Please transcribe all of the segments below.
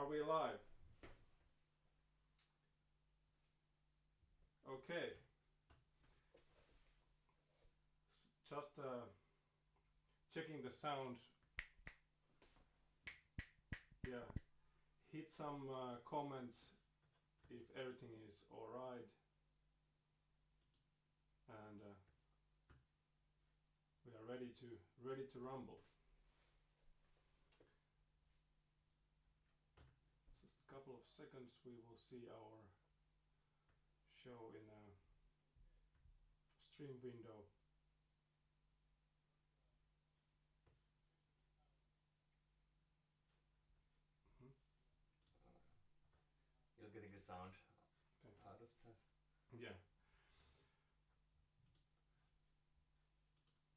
Are we live? Okay. Just checking the sounds. Yeah. Hit some comments if everything is alright. And we are ready to rumble. Just a couple of seconds, we will see our show in a stream window. You're getting the sound out of that. Yeah.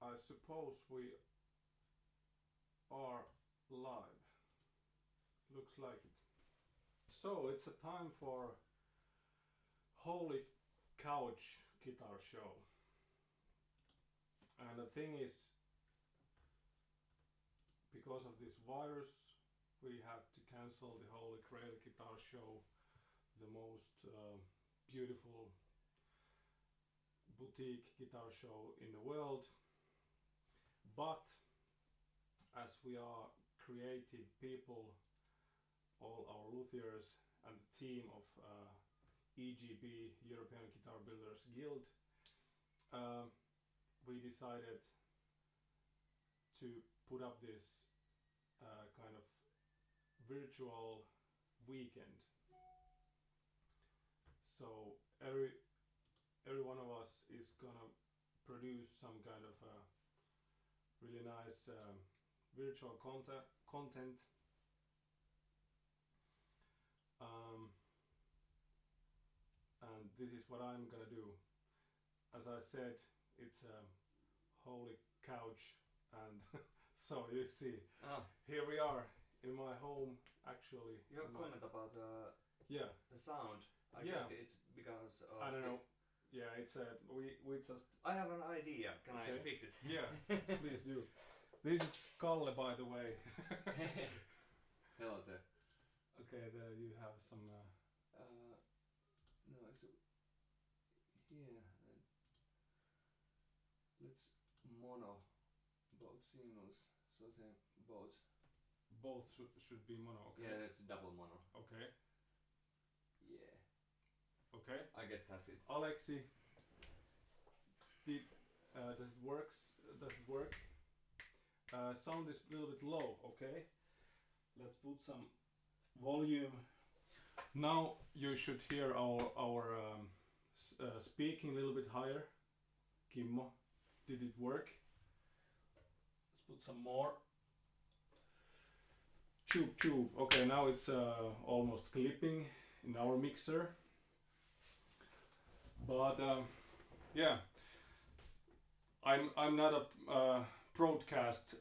I suppose we are live. Looks like it. So it's a time for Holy Couch Guitar Show. And the thing is, because of this virus, we had to cancel the Holy Grail Guitar Show, the most beautiful boutique guitar show in the world. But as we are creative people, all our luthiers and the team of EGB, European Guitar Builders Guild, we decided to put up this kind of virtual weekend. So every one of us is gonna produce some kind of really nice virtual content. And this is what I'm gonna do. As I said, it's a holy couch, and so you see, here we are in my home. Actually, you have a comment about the sound. I Yeah. guess it's because of I don't know. Yeah, it's we just. I have an idea. Can I fix it? Yeah, please do. This is Kalle, by the way. Hello there. Okay, there you have some. No, it's here. Let's mono both signals. So say both. Both should be mono. Okay. Yeah, it's double mono. Okay. Yeah. Okay. I guess that's it. Alexi, does it work? Sound is a little bit low. Okay. Let's put some volume. Now you should hear our speaking a little bit higher. Kimmo, did it work? Let's put some more. Tube. Okay, now it's almost clipping in our mixer. But yeah, I'm not a broadcast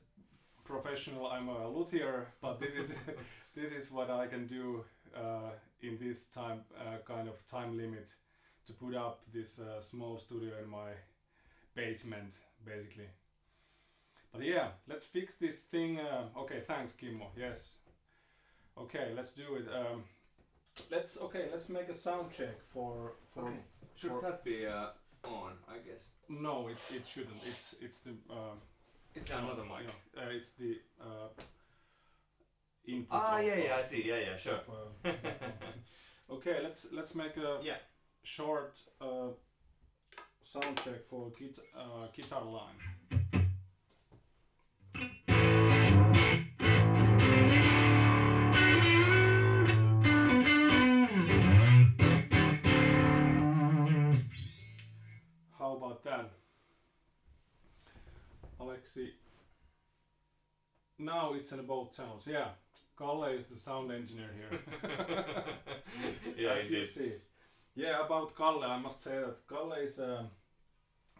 professional. I'm a luthier, but this is what I can do in this time kind of time limit to put up this small studio in my basement, basically. But yeah, let's fix this thing. Okay, thanks, Kimmo. Yes. Okay, let's do it. Let's make a sound check for. Okay. Should that be on? I guess. No, it shouldn't. It's the. It's another mic. It's the input. I see. Yeah, sure. Okay, let's make a short sound check for guitar line. How about that? Alexi. Now it's in both channels. Yeah, Kalle is the sound engineer here. Yeah, as you see. Yeah, about Kalle, I must say that Kalle is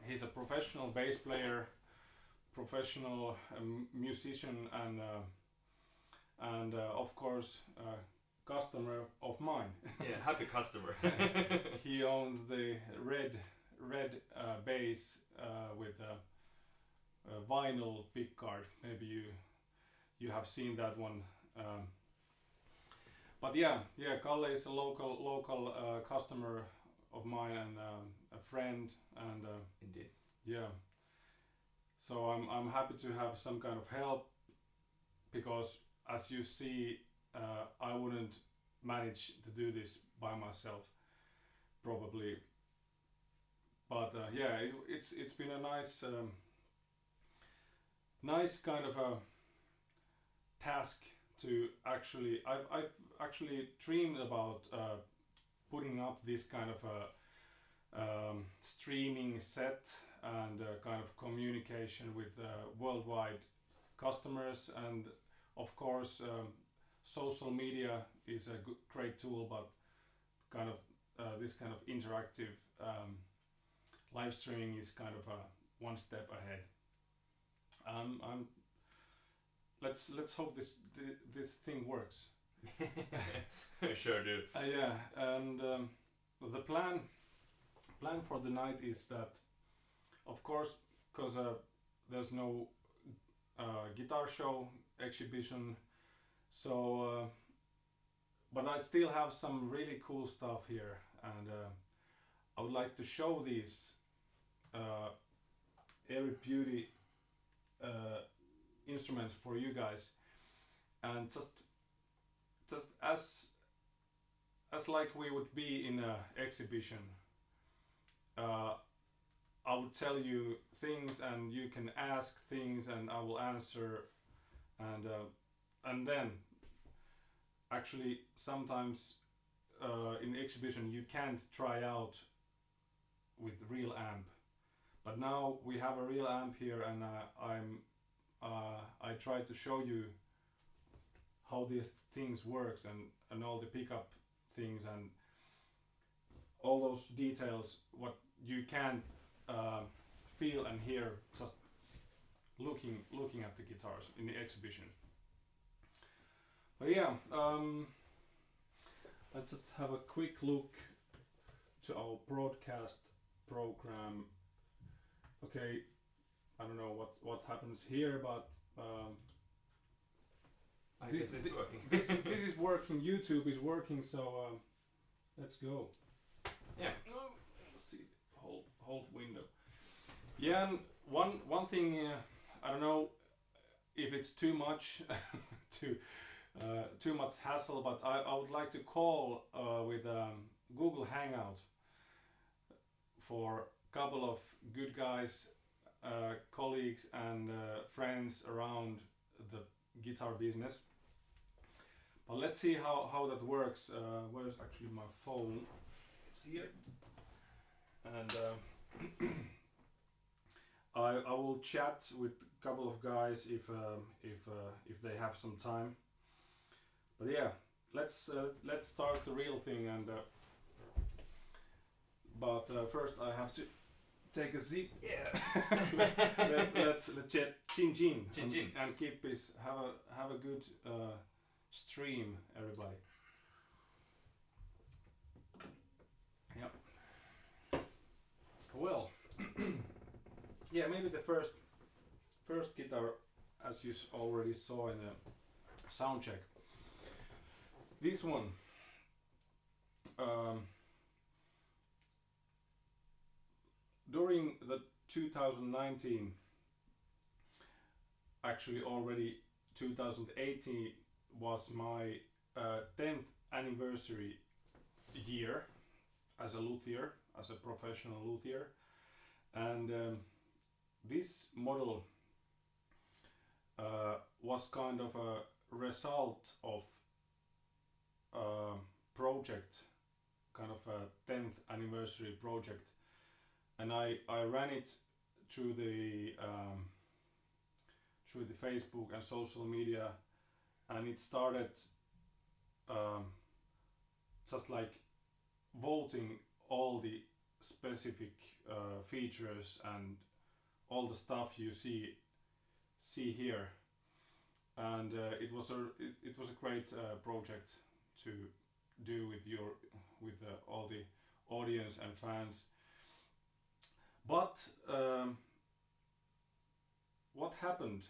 he's a professional bass player, professional musician, and of course customer of mine. Yeah, happy customer. He owns the red bass with a vinyl pickguard. Maybe you have seen that one. But yeah, Kalle is a local customer of mine and a friend, and Indeed. yeah. So I'm happy to have some kind of help because, as you see, I wouldn't manage to do this by myself, probably. But yeah, it's been a nice kind of a task to actually. I've actually dreamed about putting up this kind of a streaming set and kind of communication with worldwide customers, and of course social media is a great tool, but kind of this kind of interactive live streaming is kind of one step ahead. I'm let's hope this thing works. Sure do. Yeah, and the plan for the night is that, of course, because there's no guitar show exhibition, so but I still have some really cool stuff here, and I would like to show these airy beauty instruments for you guys, and just as like we would be in a exhibition. I would tell you things and you can ask things and I will answer, and then actually sometimes in exhibition you can't try out with real amp, but now we have a real amp here, and I try to show you how these things works, and all the pickup things and all those details what you can feel and hear just looking at the guitars in the exhibition. But yeah, let's just have a quick look to our broadcast program. Okay, I don't know what happens here, but I guess it's working. this is working. YouTube is working, so let's go. Yeah. Let's see whole window. Yeah, and one thing I don't know if it's too much too much hassle, but I would like to call with Google Hangout for a couple of good guys, colleagues and friends around the guitar business. But let's see how that works. Where's actually my phone? It's here. And I will chat with a couple of guys if they have some time. But yeah, let's start the real thing. And but first I have to take a sip. Yeah. let's chat chin Chin. and keep this have a good stream, everybody. Yeah. Well, yeah, maybe the first guitar, as you already saw in the sound check. This one. During the 2019, actually already 2018 was my 10th anniversary year as a luthier, as a professional luthier, and this model was kind of a result of a project, kind of a 10th anniversary project, and I ran it through the Facebook and social media, and it started just like voting all the specific features and all the stuff you see here, and it was a great project to do with all the audience and fans. But what happened?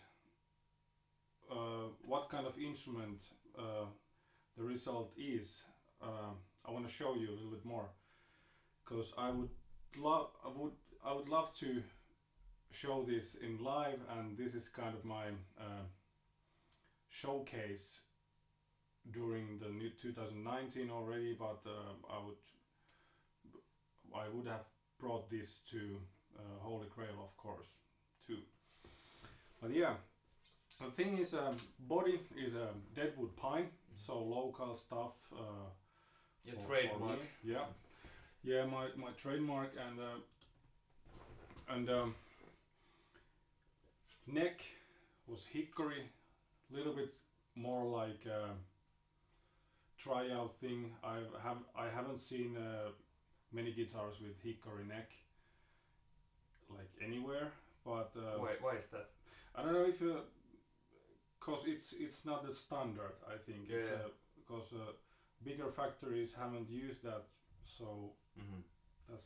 What kind of instrument the result is, I want to show you a little bit more, because I would love to show this in live, and this is kind of my showcase during the new 2019 already, but I would have brought this to Holy Grail, of course, too. But yeah, the thing is, body is a Deadwood pine, so local stuff. Your for trademark. me. Yeah, my trademark, and neck was hickory, little bit more like a tryout thing. I haven't seen many guitars with hickory neck like anywhere, but Why is that? I don't know if cause it's not the standard. I think it's Yeah. because bigger factories haven't used that, so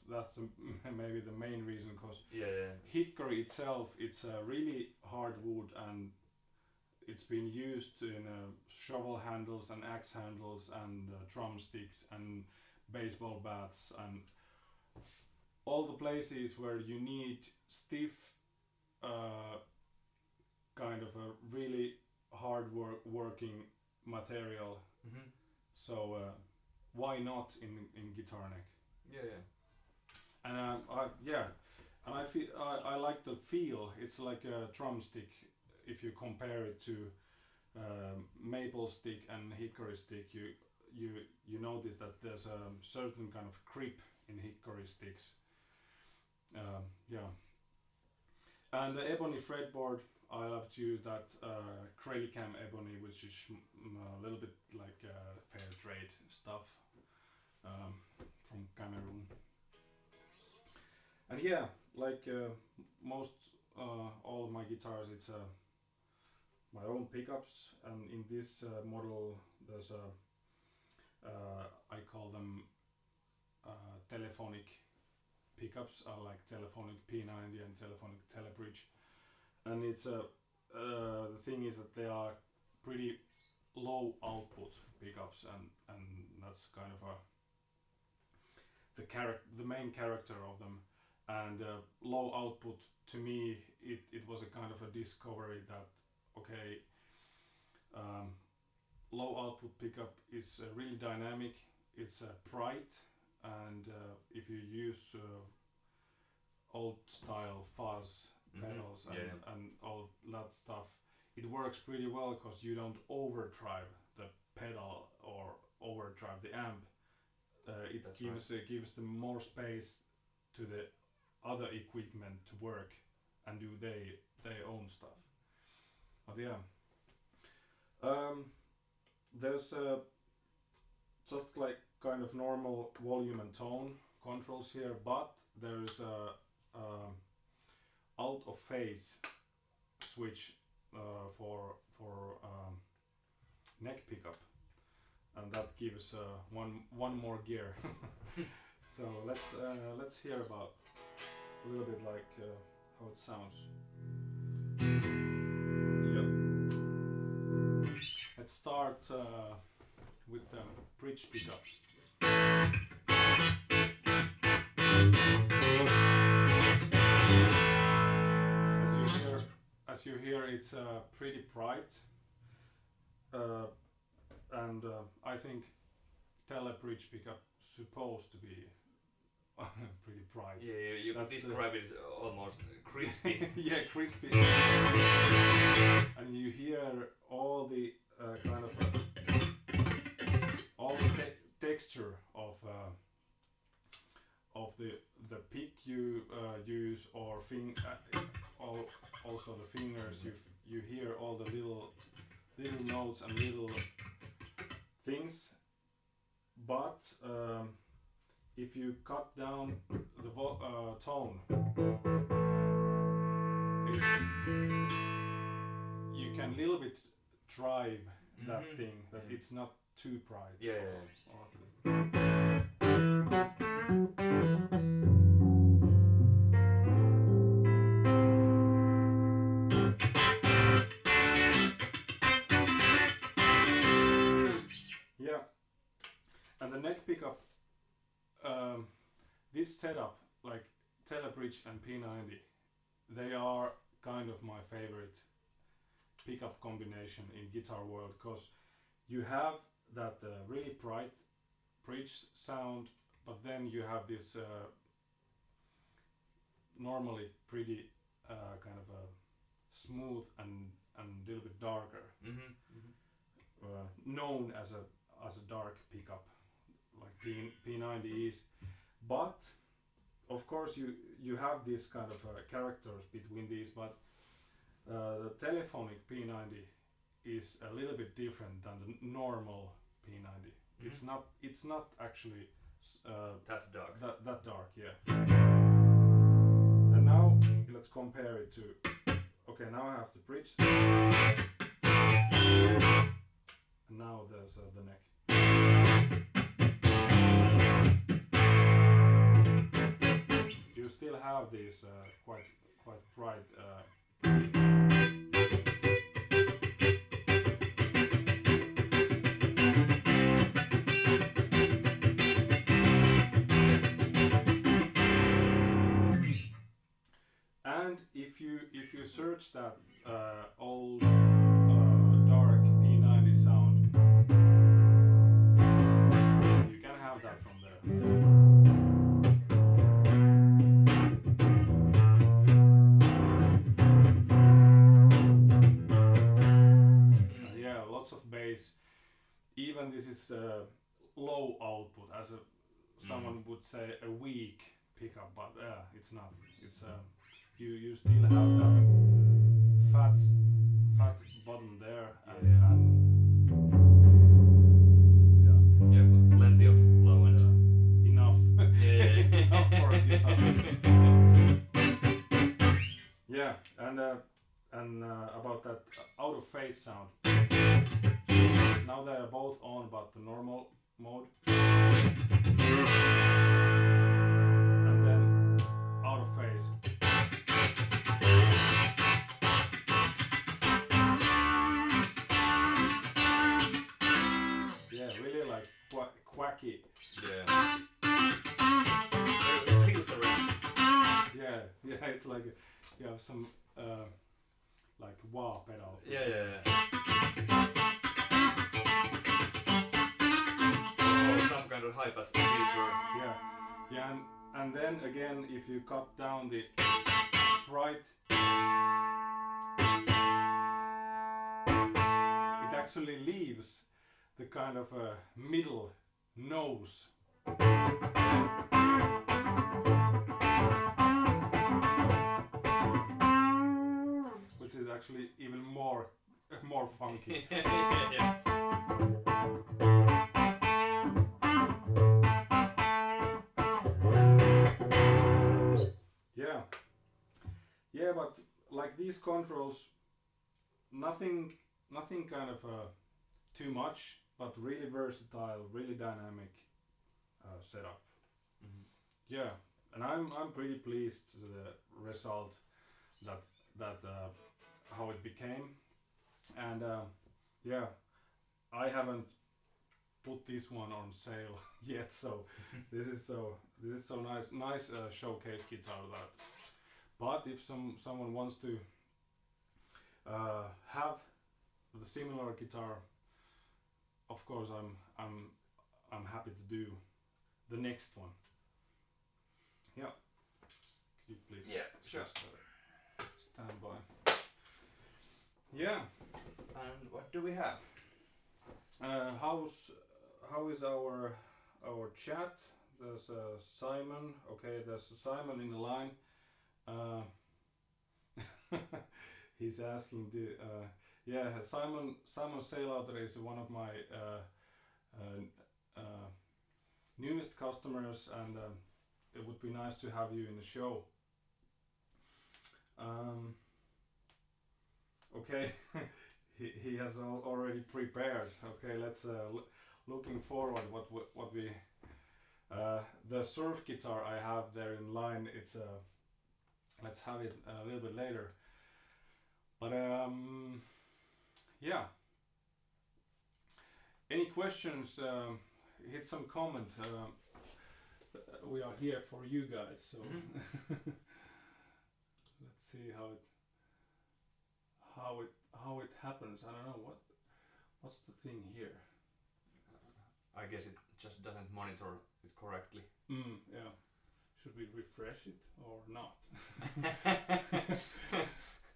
that's maybe the main reason. Cause Yeah. hickory itself, it's a really hard wood, and it's been used in shovel handles and axe handles and drumsticks and baseball bats and all the places where you need stiff, kind of a really hard working material. So why not in guitar neck? Yeah. And and I feel I like the feel. It's like a drumstick. If you compare it to maple stick and hickory stick, you notice that there's a certain kind of grip in hickory sticks. And the ebony fretboard, I love to use that Crelicam ebony, which is a little bit like fair trade stuff from Cameroon. And yeah, like most all of my guitars, it's my own pickups, and in this model there's I call them telephonic pickups. I like telephonic P90 and telephonic telebridge, and it's the thing is that they are pretty low output pickups, and that's kind of the main character of them. And low output, to me, it was a kind of a discovery that okay, low output pickup is really dynamic, it's bright, and if you use old style fuzz pedals and all that stuff, it works pretty well because you don't overdrive the pedal or overdrive the amp. It gives them more space to the other equipment to work and do their own stuff. But yeah, there's just like kind of normal volume and tone controls here, but there's a out of phase switch for neck pickup, and that gives one more gear. So let's hear about a little bit like how it sounds. Let's start with the bridge pickup. As you hear, it's pretty bright, and I think tele-bridge pickup supposed to be pretty bright. Yeah, you describe it almost crispy. Yeah, crispy. And you hear all the kind of all the texture of the pick you use, or also the fingers. You hear all the little notes and little things, but if you cut down the tone, you can little bit drive that thing, that it's not too bright. Yeah. this setup, like Telebridge and P90, they are kind of my favorite pickup combination in guitar world, because you have that really bright bridge sound, but then you have this normally pretty kind of smooth and a little bit darker, known as a dark pickup, like P90 is. But of course you have this kind of characters between these, but the telephonic P90 is a little bit different than the normal P90. It's not actually that dark. That dark, yeah. And now let's compare it to. Okay, now I have the bridge. And now there's the neck. You still have these quite bright. And if you search that old dark P90 sound, you can have that from there. Yeah, lots of bass. Even this is low output, as someone would say, a weak pickup, but it's not. It's you still have that fat bottom there, and yeah, but plenty of low end. Enough. Yeah. Enough for a guitar. Yeah, and about that out of phase sound. Now they are both on, but the normal mode, and then out of phase. Yeah, really like quacky. Yeah. Filtering. Yeah, it's like you have some like wah pedal. Yeah. Or some kind of high pass filter. Yeah, and then again, if you cut down the bright, it actually leaves the kind of middle nose. Which is actually even more funky. Yeah. Yeah, but like these controls, nothing kind of too much, but really versatile, really dynamic setup. Yeah, and I'm pretty pleased with the result that how it became, and yeah, I haven't put this one on sale yet, so this is so nice showcase guitar that. But if someone wants to have the similar guitar, of course I'm happy to do the next one. Yeah. Could you please? Yeah, sure. Just, stand by. Yeah. And what do we have? How is our chat? There's Simon. Okay, there's Simon in the line. He's asking to Simon Seilauter is one of my newest customers, and it would be nice to have you in the show. Okay, he has already prepared. Okay, let's looking forward what we the surf guitar I have there in line. It's let's have it a little bit later. But yeah. Any questions? Hit some comment. we are here for you guys. So Mhm. let's see how it happens. I don't know what's the thing here. I guess it just doesn't monitor it correctly. Yeah. Should we refresh it or not?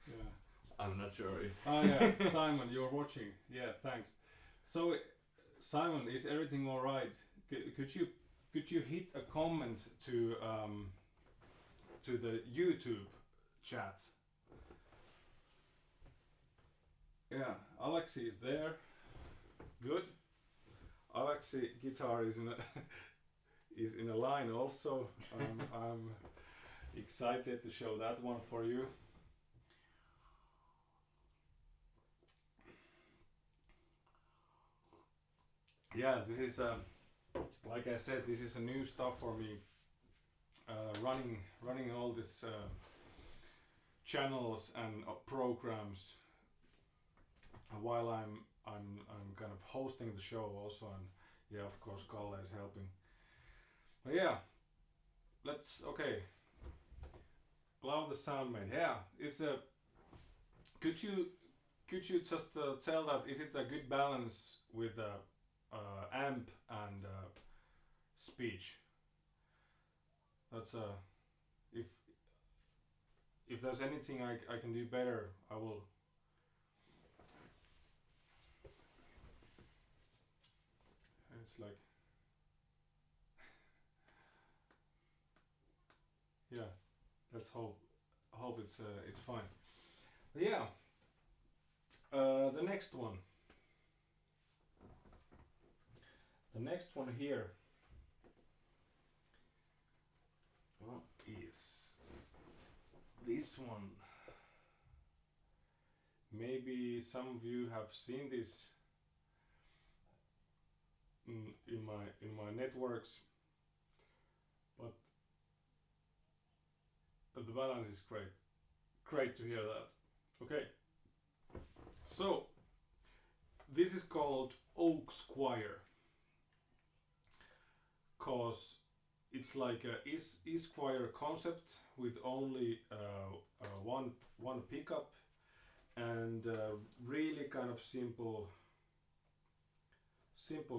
Yeah. I'm not sure if. Oh yeah, Simon, you're watching. Yeah, thanks. So, Simon, is everything all right? Could you hit a comment to the YouTube chat? Yeah, Alexi is there. Good. Alexi guitar is in a is in a line also. I'm excited to show that one for you. Yeah, this is like I said, this is a new stuff for me. Running all these channels and programs while I'm kind of hosting the show also, and yeah, of course, Kalle is helping. But yeah, okay. Love the sound, man. Yeah, it's a. Could you just tell that is it a good balance with amp and speech? That's if there's anything I can do better, I will. It's like yeah, let's hope it's fine. Yeah. The next one. The next one here is this one. Maybe some of you have seen this in my networks, but the balance is great. Great to hear that. Okay. So this is called Oak Squire, cause it's like a Squire concept with only one pickup and really kind of simple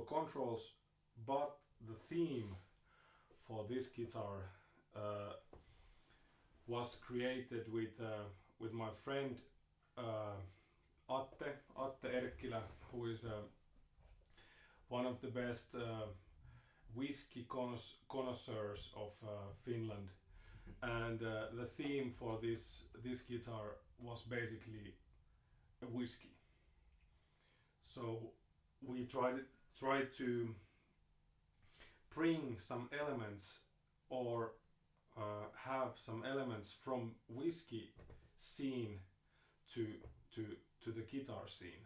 controls, but the theme for this guitar was created with my friend Atte Erkkilä, who is one of the best whiskey connoisseurs of Finland, and the theme for this guitar was basically a whiskey. So we tried to bring some elements or have some elements from whiskey scene to the guitar scene,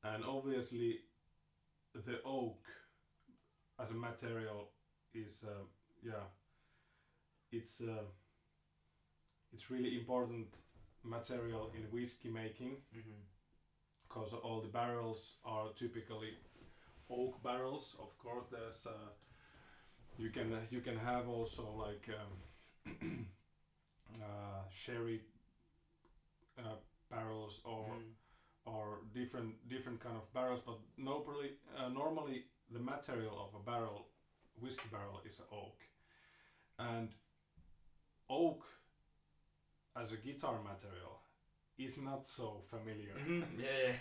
and obviously the oak as a material is it's really important material in whiskey making, because all the barrels are typically oak barrels. Of course, there's you can have also like sherry barrels or different kind of barrels, but normally the material of a barrel, whiskey barrel, is oak, and oak as a guitar material is not so familiar. Yeah.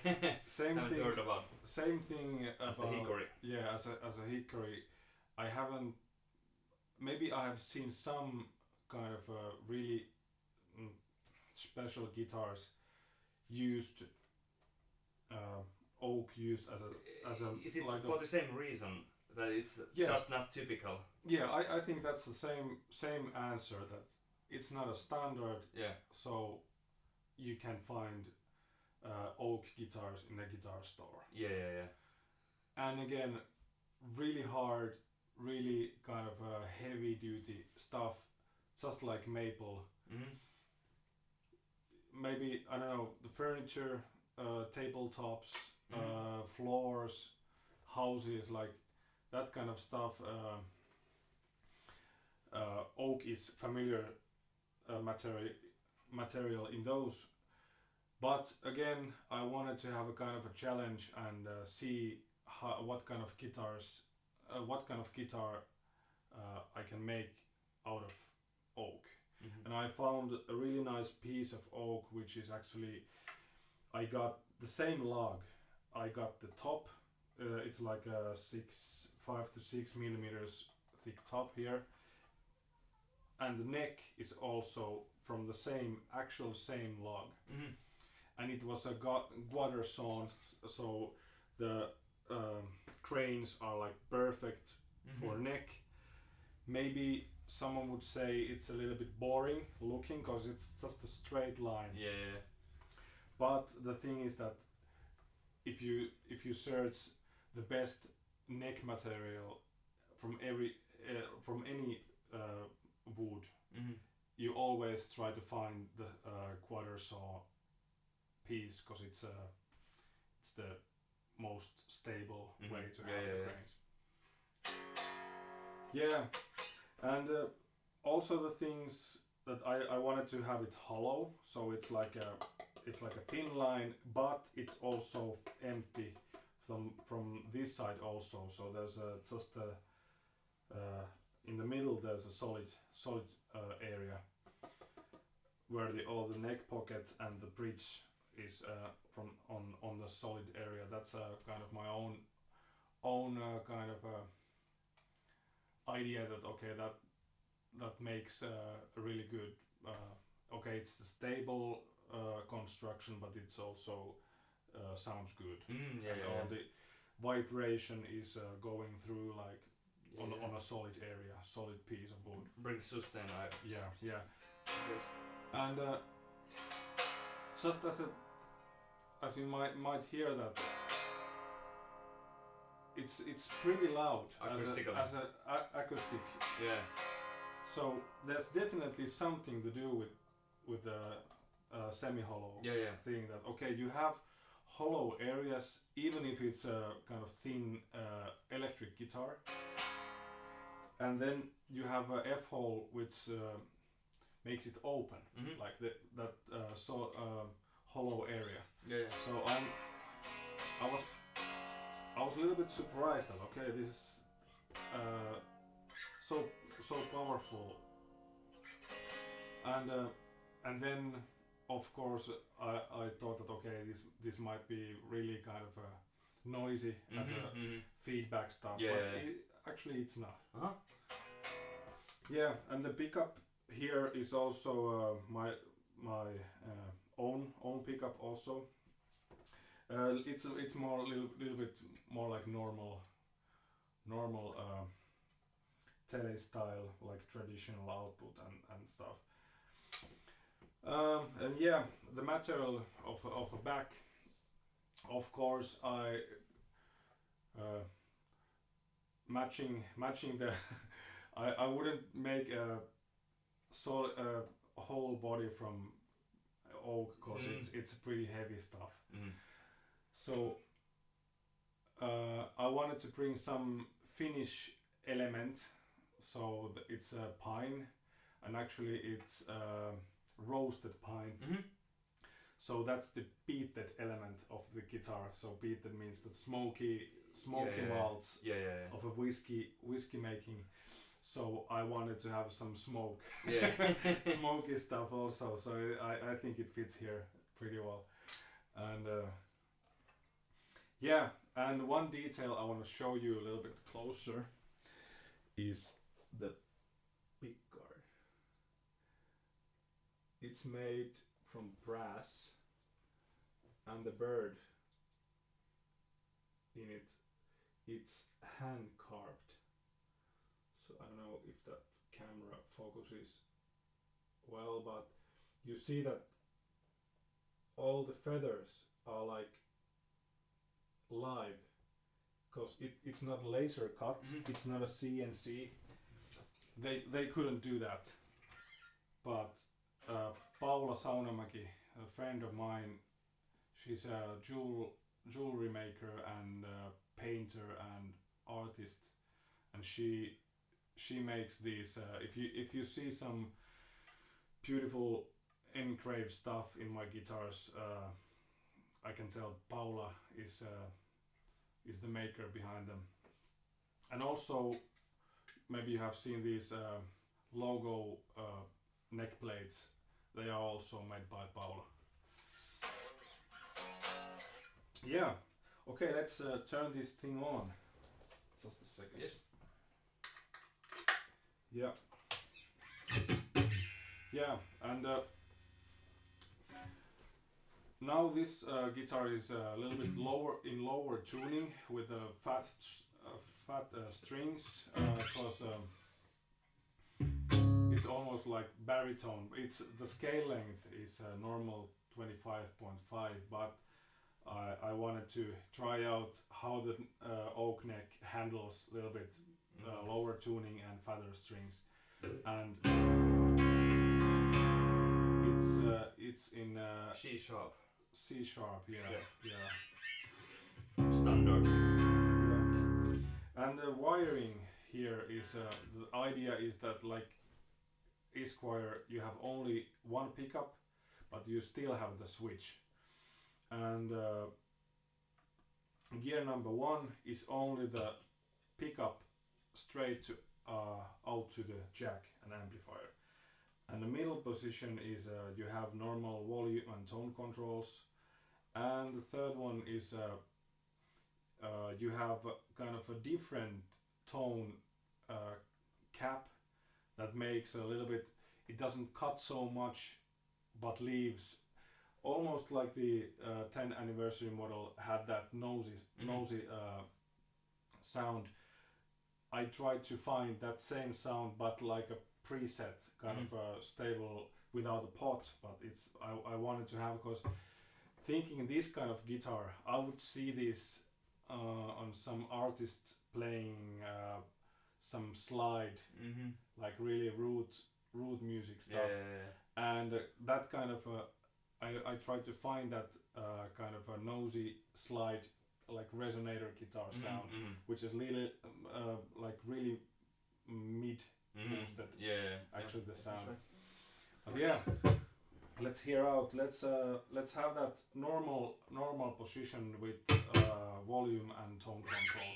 Same Haven't thing. heard about Same thing as about the hickory. yeah, as a hickory. I haven't. Maybe I have seen some kind of really special guitars used oak used as a Is it like for the same reason that it's Yeah. just not typical? yeah, I think that's the same answer, that it's not a standard, Yeah. so you can find oak guitars in a guitar store. Yeah. And again, really hard, really kind of heavy duty stuff, just like maple. Maybe, I don't know, the furniture, tabletops, floors, houses, like that kind of stuff. oak is familiar material in those. But again, I wanted to have a kind of a challenge and see what kind of guitar I can make out of oak. And I found a really nice piece of oak, which is actually, I got the same log. I got the top, it's like a 5 to 6 millimeters thick top here, and the neck is also from the same log. And it was a gutter sawn, so the cranes are like perfect for neck. Maybe someone would say it's a little bit boring looking because it's just a straight line. Yeah. But the thing is that if you search the best neck material from any wood, you always try to find the quarter saw piece because it's the most stable way to have the cranes. Yeah, and also the things that I wanted to have it hollow, so it's like a thin line, but it's also empty from this side also. So there's just in the middle there's a solid area where all the neck pocket and the bridge is on the solid area. That's kind of my own kind of idea that okay, that makes a really good okay, it's a stable construction, but it's also sounds good. All the vibration is going through like on a solid area, solid piece of wood. Brings sustain. Yeah. Yes. And just as you might hear that, it's pretty loud as a acoustic. Yeah. So there's definitely something to do with the semi-hollow thing. That okay, you have hollow areas even if it's a kind of thin electric guitar, and then you have a F-hole which makes it open, like that hollow area. Yeah. So I was a little bit surprised that okay, this is so powerful, and then of course I thought that okay, this might be really kind of noisy as a feedback stuff, but actually it's not. Yeah, and the pickup here is also my own pickup also. It's more little bit more like normal tele style, like traditional output and stuff. And yeah, the material of a back, of course I matching the I wouldn't make a whole body from oak because it's pretty heavy stuff. So I wanted to bring some finish element, so it's a pine, and actually it's roasted pine. So that's the peated element of the guitar. So peated means that smoky malts of a whiskey making. So I wanted to have some smoke, smoky stuff also. So I think it fits here pretty well. And yeah, and one detail I want to show you a little bit closer is the pickguard. It's made from brass, and the bird in it, it's hand carved. So I don't know if that camera focuses well, but you see that all the feathers are like live, because it's not laser cut, it's not a CNC. They couldn't do that, but Paula Saunamäki, a friend of mine, she's a jewelry maker and painter and artist, and she she makes these. If you see some beautiful engraved stuff in my guitars, I can tell Paula is the maker behind them. And also, maybe you have seen these logo neck plates. They are also made by Paula. Yeah. Okay, let's turn this thing on. Just a second. Yes. Yeah. Yeah, and now this guitar is a little bit lower tuning with fat strings, because it's almost like baritone. It's the scale length is normal 25.5, but I wanted to try out how the oak neck handles a little bit lower tuning and fatter strings, and it's in C sharp. C sharp, yeah. Standard. Yeah. And the wiring here is the idea is that like Squire, you have only one pickup, but you still have the switch. And gear number 1 is only the pickup straight to out to the jack and amplifier. And the middle position is you have normal volume and tone controls. And the third one is you have kind of a different tone cap that makes a little bit, it doesn't cut so much but leaves almost like the 10th anniversary model had that nosy sound. I tried to find that same sound but like a preset kind of a stable without a pot, but it's I wanted to have, because thinking this kind of guitar I would see this on some artist playing some slide, like really root music stuff, and that kind of I tried to find that kind of a nosy slide like resonator guitar sound, which is really like really mid boosted. Actually the sound. But yeah, let's hear out. Let's have that normal position with volume and tone control.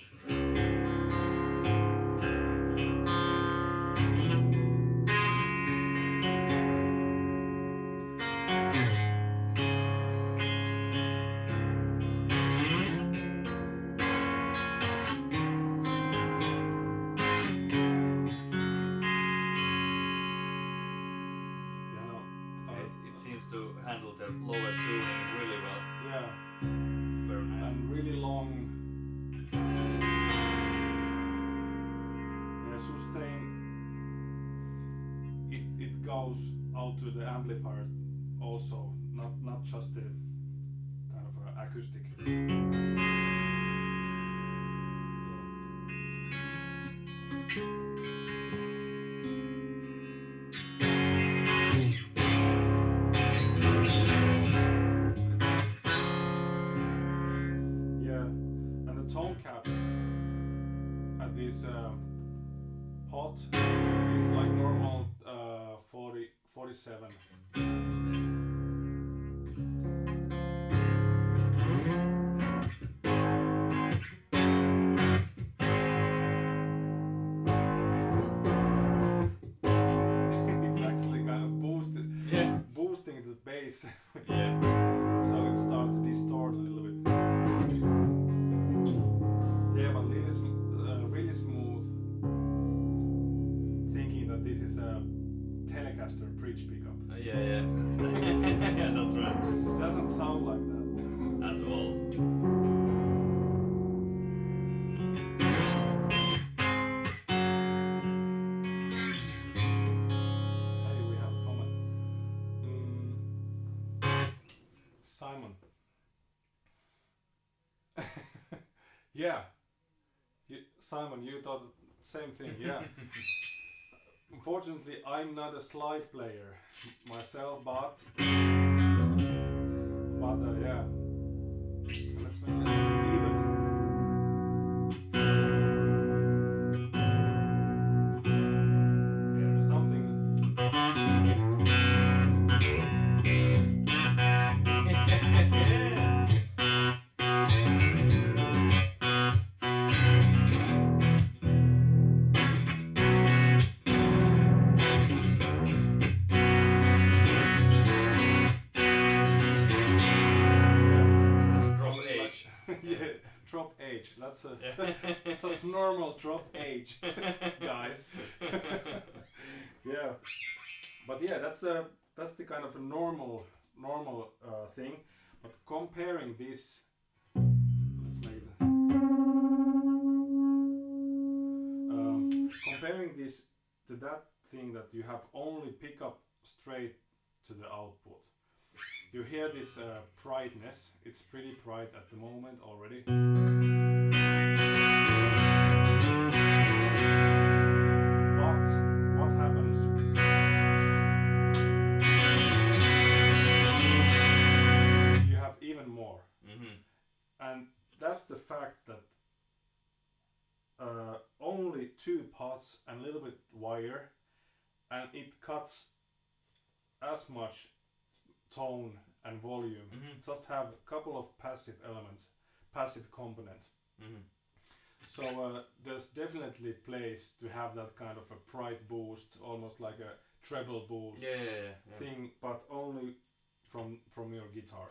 Handle the lower tuning really well. Yeah. Very nice. And really long. Yeah, sustain. It goes out to the amplifier also, not just the kind of acoustic. Tone cap at this pot is like normal 47. It's actually kind of boosting the bass. So it starts to distort a little bit. Really smooth, thinking that this is a Telecaster bridge pickup. Yeah, that's right. It doesn't sound like that. At all. Hey, we have a comment. Simon. Yeah. Simon, you thought the same thing, yeah. Unfortunately, I'm not a slide player myself, but yeah. Let's make it even. drop H. That's a Yeah. just normal drop H, guys. Yeah, but yeah, that's the kind of a normal thing. But comparing this, let's make it. Comparing this to that thing that you have only pick up straight to the output. You hear this brightness. It's pretty bright at the moment already. But what happens? You have even more. And that's the fact that only 2 pots and a little bit wire, and it cuts as much tone and volume. Just have a couple of passive elements, passive components. So there's definitely place to have that kind of a bright boost, almost like a treble boost thing, but only from your guitar.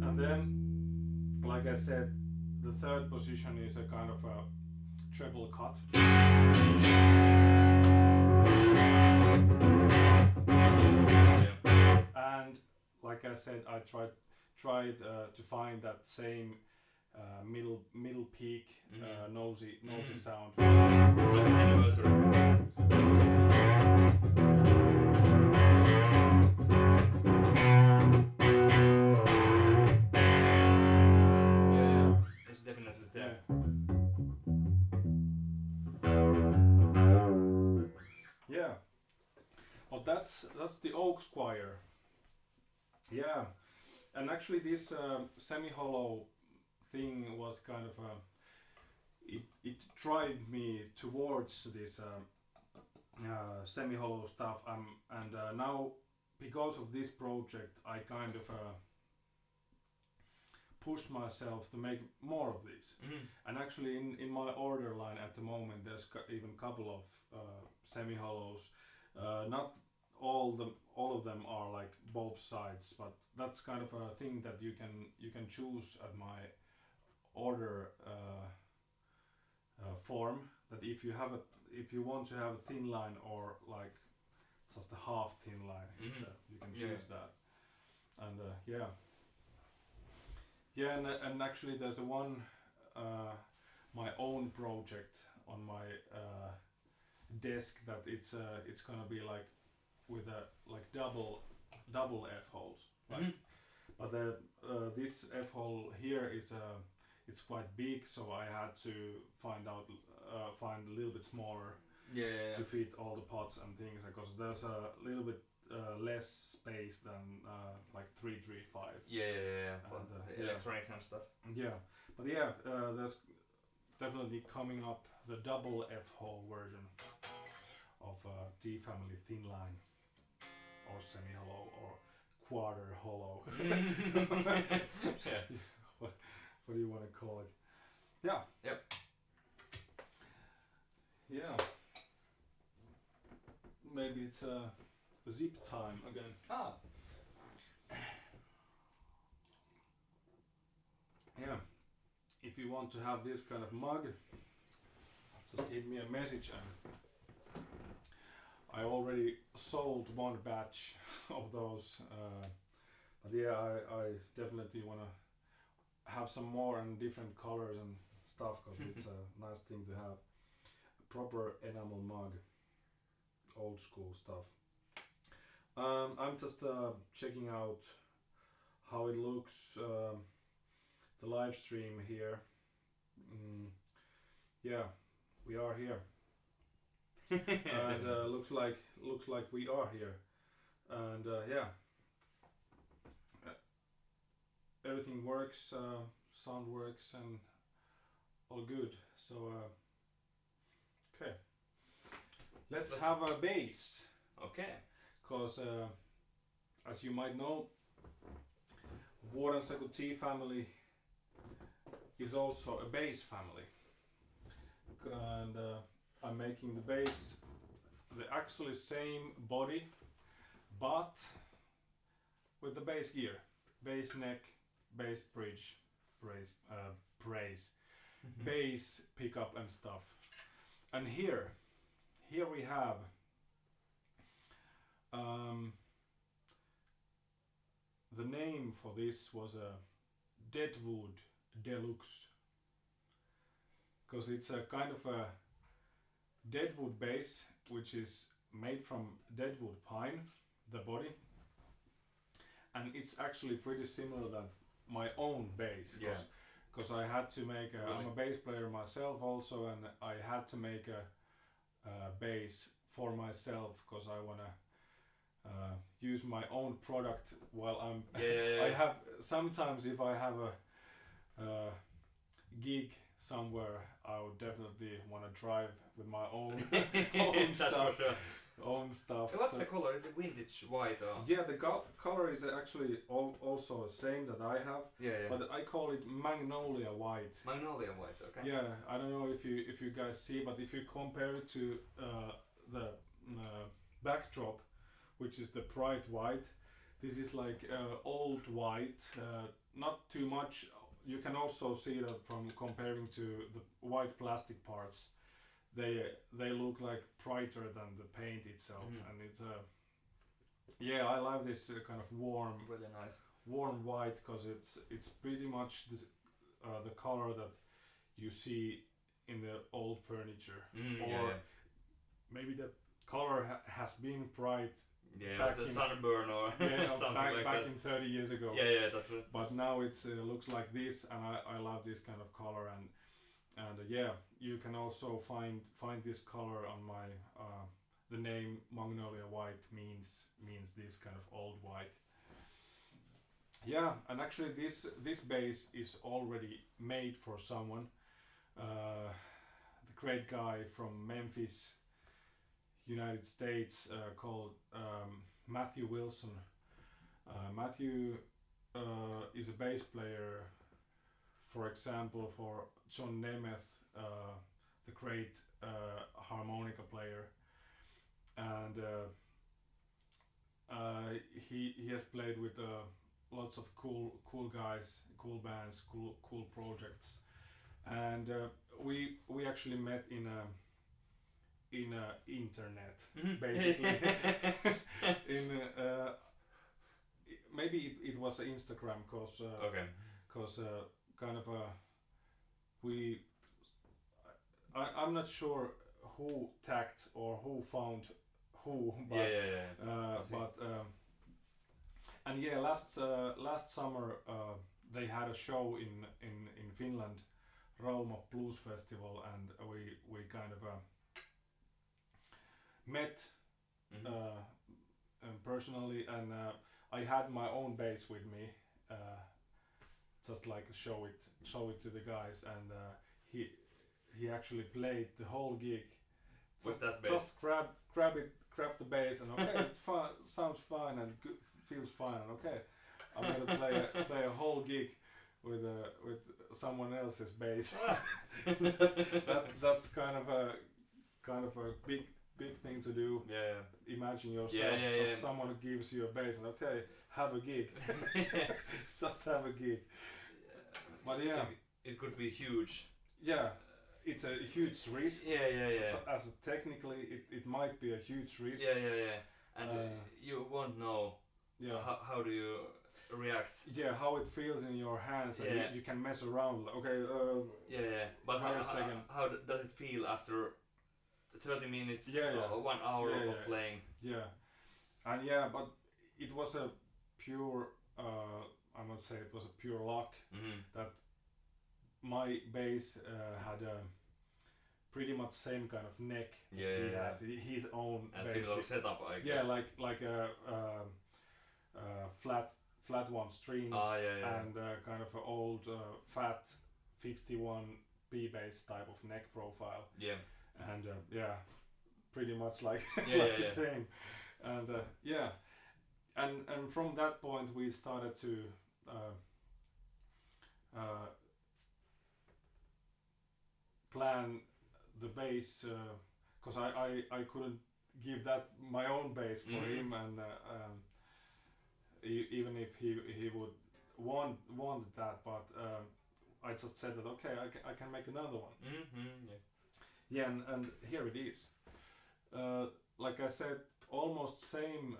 And then, like I said, the third position is a kind of a treble cut. And like I said, I tried to find that same middle peak nosy sound. It's definitely there. Yeah, but that's the oak Squire. Yeah, and actually this semi-hollow thing was kind of it drive me towards this semi-hollow stuff. And now because of this project, I kind of pushed myself to make more of these. And actually in my order line at the moment, there's even a couple of semi-hollows. Not all of them are like both sides, but that's kind of a thing that you can choose at my order form. That if you want to have a thin line or like just a half thin line, you can choose that. And and actually there's one my own project on my desk that it's gonna be like with a like double F holes, like, but this F hole here is it's quite big, so I had to find a little bit smaller to fit all the pots and things, because there's a little bit less space than like 335. For the electronics and stuff. But there's definitely coming up the double F hole version of T family thin line, or semi hollow, or quarter hollow. What do you want to call it? Maybe it's zip time again. If you want to have this kind of mug, just give me a message, and I already sold one batch of those. But I definitely want to have some more and different colors and stuff, because it's a nice thing to have a proper enamel mug, old school stuff. I'm just checking out how it looks, the live stream here. We are here. And looks like we are here. And everything works, sound works, and all good. So okay, let's have a bass. Okay. Cause as you might know, Vuorensaku tea family is also a bass family, and I'm making the bass the actually same body, but with the bass gear, bass neck, bass bridge, brace, bass pickup and stuff. And here we have the name for this was a Deadwood deluxe, because it's a kind of a Deadwood bass which is made from Deadwood pine, the body, and it's actually pretty similar than my own bass, because I had to make I'm a bass player myself also, and I had to make a bass for myself because I wanna use my own product while I'm I have sometimes, if I have a gig somewhere, I would definitely want to drive with my own own stuff. For sure. Own stuff. What's the color? Is it vintage white or? Yeah, the color is actually also the same that I have. But I call it magnolia white. Magnolia white, okay. Yeah, I don't know if you guys see, but if you compare it to the backdrop, which is the bright white, this is like old white, not too much. You can also see that from comparing to the white plastic parts. They look like brighter than the paint itself, and it's I like this kind of warm, really nice, warm white, because it's pretty much this, the color that you see in the old furniture, or maybe the color has been bright. Yeah, it's a sunburn or something like back that. in 30 years ago. Yeah, that's right. But now it's looks like this, and I love this kind of color, and you can also find this color on my the name Magnolia White means this kind of old white. Yeah, and actually this bass is already made for someone, the great guy from Memphis, United States, called Matthew Wilson. Matthew is a bass player, for example, for John Nemeth, the great harmonica player, and he has played with lots of cool guys, cool bands, cool projects, and we actually met in internet, basically. In maybe it was Instagram, cause kind of I'm not sure who tagged or who found who, but and yeah, last summer they had a show in Finland, Rauma Blues Festival, and we kind of met personally, and I had my own bass with me, just like show it to the guys, and he actually played the whole gig. Just grab the bass, and okay, it's fun, sounds fine, and feels fine, and okay, I'm gonna play a whole gig with someone else's bass. That's kind of a big thing to do. Imagine yourself someone who gives you a bass, and okay, have a gig. Just have a gig. But it could be huge. It's a huge risk. As technically it might be a huge risk. And you won't know how do you react. How it feels in your hands, and you can mess around. Okay. But how does it feel after 30 minutes or 1 hour of playing? And but it was a pure I must say it was a pure luck that my bass had a pretty much same kind of neck. He has his own and bass. similar setup, I guess. Like a flat one strings and kind of an old fat 51 B bass type of neck profile. And pretty much like the same. And and from that point we started to plan the bass, because I couldn't give that my own bass for him, and even if he would want that, but I just said that okay, I can make another one. Yeah, and here it is. Like I said, almost same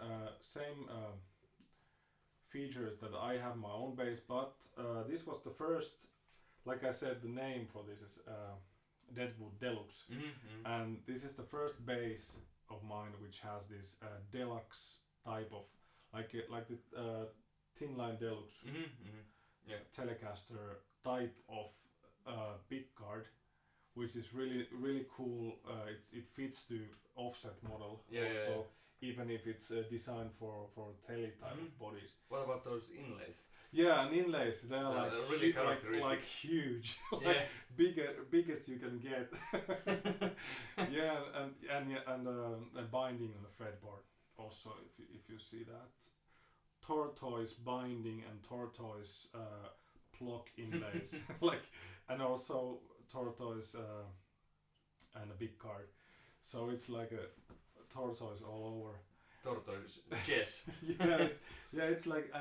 features that I have my own bass, but this was the first. Like I said, the name for this is Deadwood Deluxe, and this is the first bass of mine which has this deluxe type of like the Thin Line Deluxe Telecaster type of pickguard, which is really cool. It fits the offset model also, even if it's designed for tele type of bodies. What about those inlays? Yeah, and inlays, they are like really like huge, like biggest you can get. Yeah, and binding on the fretboard also. If you see that, tortoise binding and tortoise block inlays, like, and also tortoise and a big card. So it's like a tortoise all over. Tortoise chess. It's like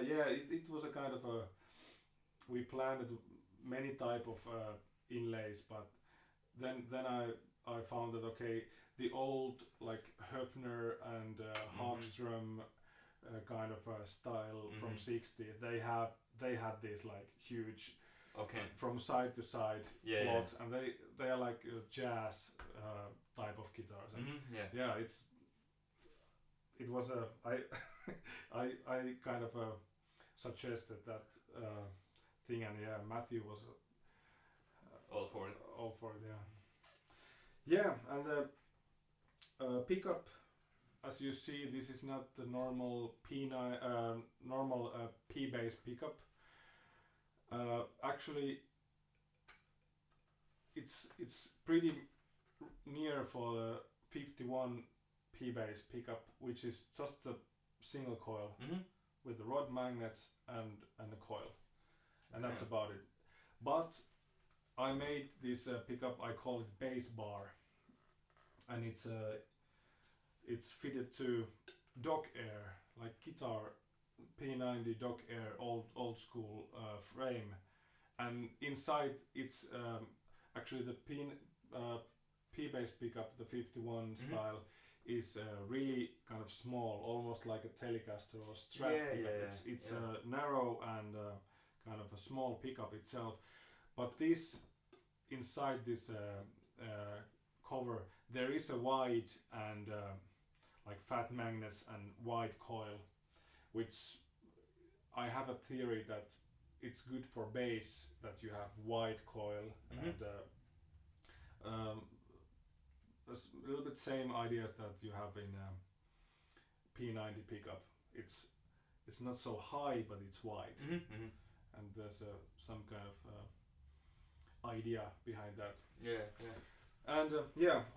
it was a kind of a. We planned many type of inlays, but then I found that okay, the old like Höfner and Hagström kind of style from '60s. They had these like huge from side to side blocks, and they are like jazz type of guitars. And it was a I kind of suggested that thing, and Matthew was all for it. All for it, yeah. And the pickup, as you see, this is not the normal P bass pickup. Actually, it's pretty near for the 51 P bass pickup, which is just a single coil with the rod magnets and a coil, and that's about it. But I made this pickup. I call it bass bar, and it's fitted to Dog Air, like guitar P90 Dog Air old school frame, and inside it's actually the P bass pickup, the 51 style, is really kind of small, almost like a Telecaster or Strat pickup. It's narrow and kind of a small pickup itself, but this inside this cover there is a wide and like fat magnets and wide coil, which I have a theory that it's good for bass that you have wide coil and a little bit same ideas that you have in P90 pickup. It's not so high, but it's wide, and there's some kind of idea behind that. And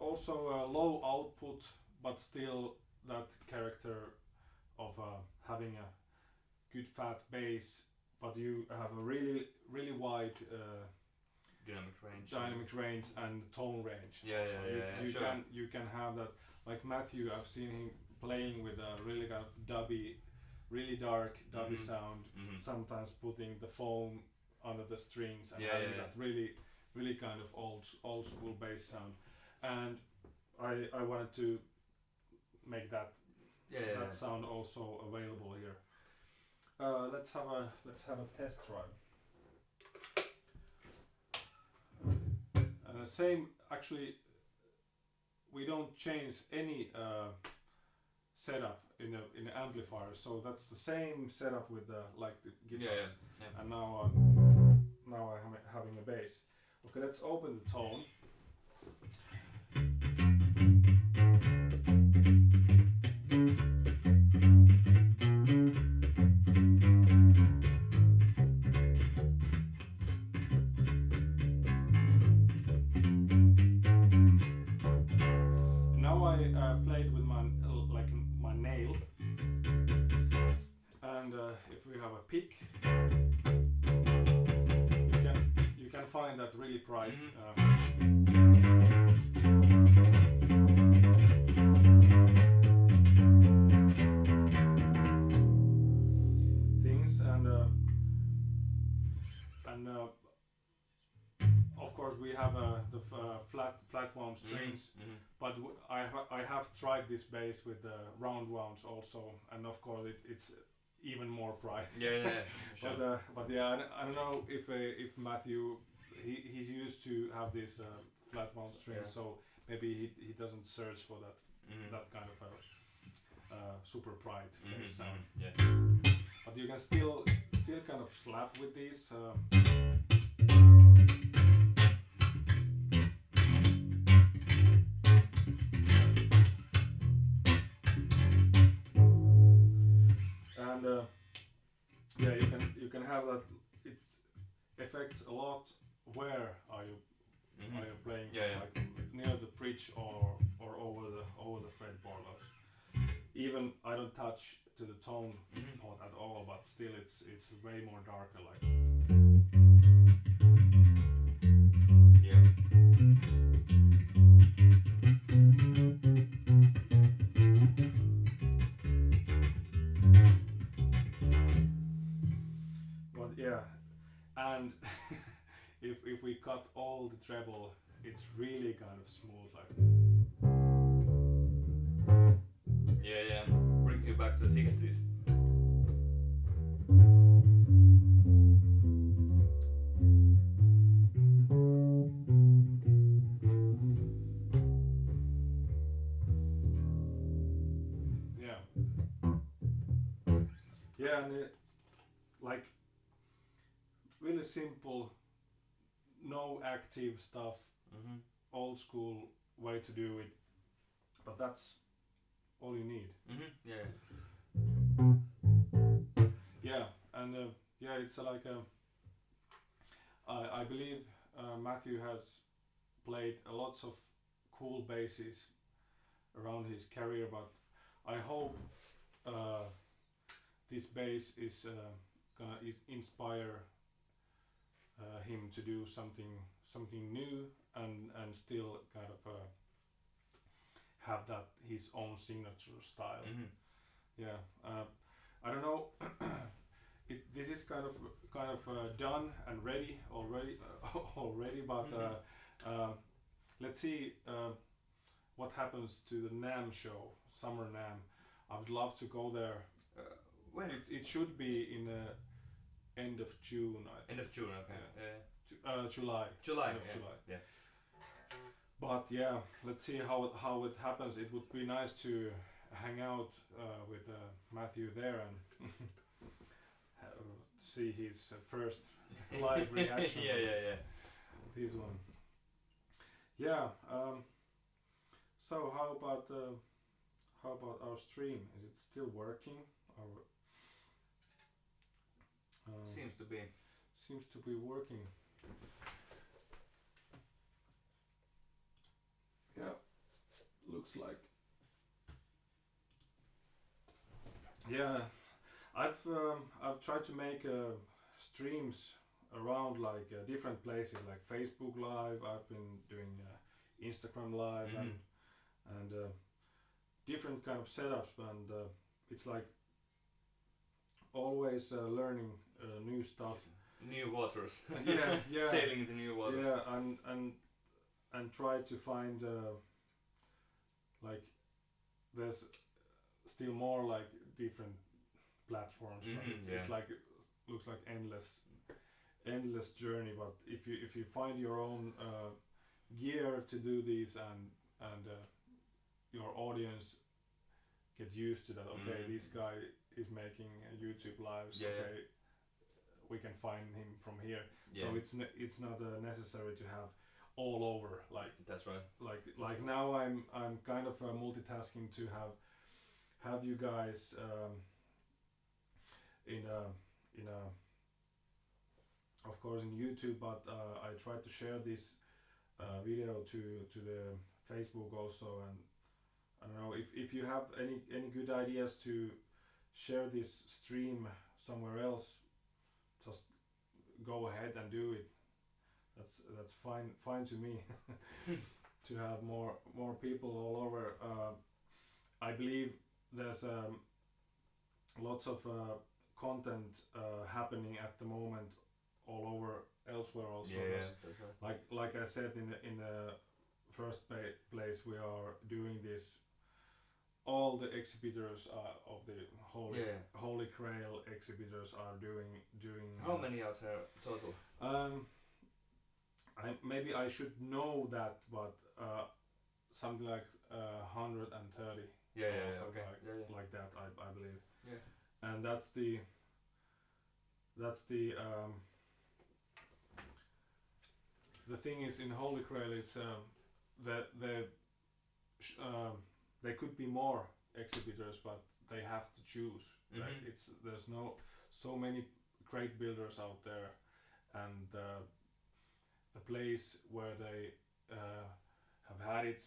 also really output, but still that character of having a good fat bass, but you have a really wide dynamic range and tone range. You can have that. Like Matthew, I've seen him playing with a really kind of dubby, really dark dubby sound. Sometimes putting the foam under the strings and having that really kind of old school bass sound. And I wanted to make that sound also available here. Let's have a test ride. Same, actually, we don't change any setup in the amplifier, so that's the same setup with the guitars. And now I'm having a bass. Okay, let's open the tone. Now I played with my nail really bright. Things and of course we have the flat wound strings, but I have tried this bass with the round wounds also, and of course it's even more bright. Yeah. Sure. But yeah, I don't know if Matthew he's used to have these flat wound strings, so maybe he doesn't search for that kind of a super bright bass sound. Yeah. But you can still kind of slap with these. And yeah, you can have that. It affects a lot. Where are you playing? Yeah. Like near the bridge or over the fretboard. Even I don't touch to the tone part at all, but still it's way more darker. Like. Yeah. But yeah, and if we cut all the treble, it's really kind of smooth, like. Yeah. Brings you back to the 60s. Yeah, and like really simple, no active stuff, old school way to do it, but that's all you need. Yeah, and yeah, it's like I believe Matthew has played lots of cool basses around his career, but I hope this bass is gonna inspire him to do something new and still kind of have that his own signature style. Yeah, I don't know. This is kind of done and ready already, but let's see what happens to the NAMM show, Summer NAMM. I would love to go there. When? It should be in end of June, I think. End of June, okay. Yeah. July. July. End of July. Yeah. But yeah, let's see how it happens. It would be nice to hang out with Matthew there and see his first live reaction. Yeah. This one. Yeah. So how about our stream? Is it still working? Or, seems to be. Seems to be working. Yeah, looks like. Yeah, I've tried to make streams around like different places, like Facebook Live. I've been doing Instagram Live and different kind of setups, and it's like always learning new stuff. New waters. Yeah. Sailing into new waters. Yeah, and try to find like there's still more like different platforms. But it's like looks like endless journey. But if you find your own gear to do these and your audience get used to that. Okay, this guy is making YouTube lives. Okay, we can find him from here. So it's not necessary to have all over. Like that's right. Like now I'm kind of multitasking to have you guys in a of course in YouTube, but I try to share this video to the Facebook also, and I don't know if you have any good ideas to share this stream somewhere else, just go ahead and do it. that's fine to me. To have more people all over. I believe there's lots of content happening at the moment all over elsewhere also. Yeah, that's right. Like I said in the first place, we are doing this. All the exhibitors of the Holy Grail exhibitors are doing. How many are there total? Maybe I should know that, but something like 130. Okay. Like that, I believe. Yeah. And that's the thing is in Holy Grail, it's there could be more exhibitors, but they have to choose. Mm-hmm. There's so many great builders out there, and the place where they have had it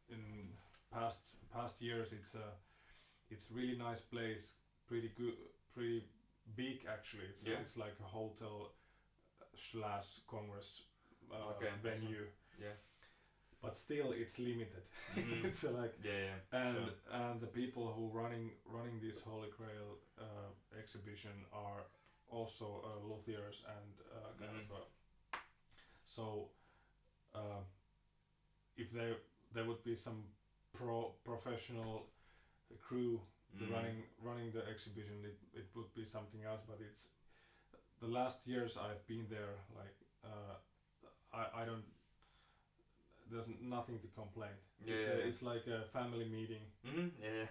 in past years, it's really nice place, pretty good, pretty big actually. It's like a hotel / congress venue. Yeah. But still, it's limited. Mm-hmm. It's like sure. and the people who running this Holy Grail exhibition are also luthiers and kind of so if there would be some professional crew running the exhibition, it would be something else. But it's the last years I've been there, like I don't. There's nothing to complain. It's like a family meeting. Mm-hmm. Yeah.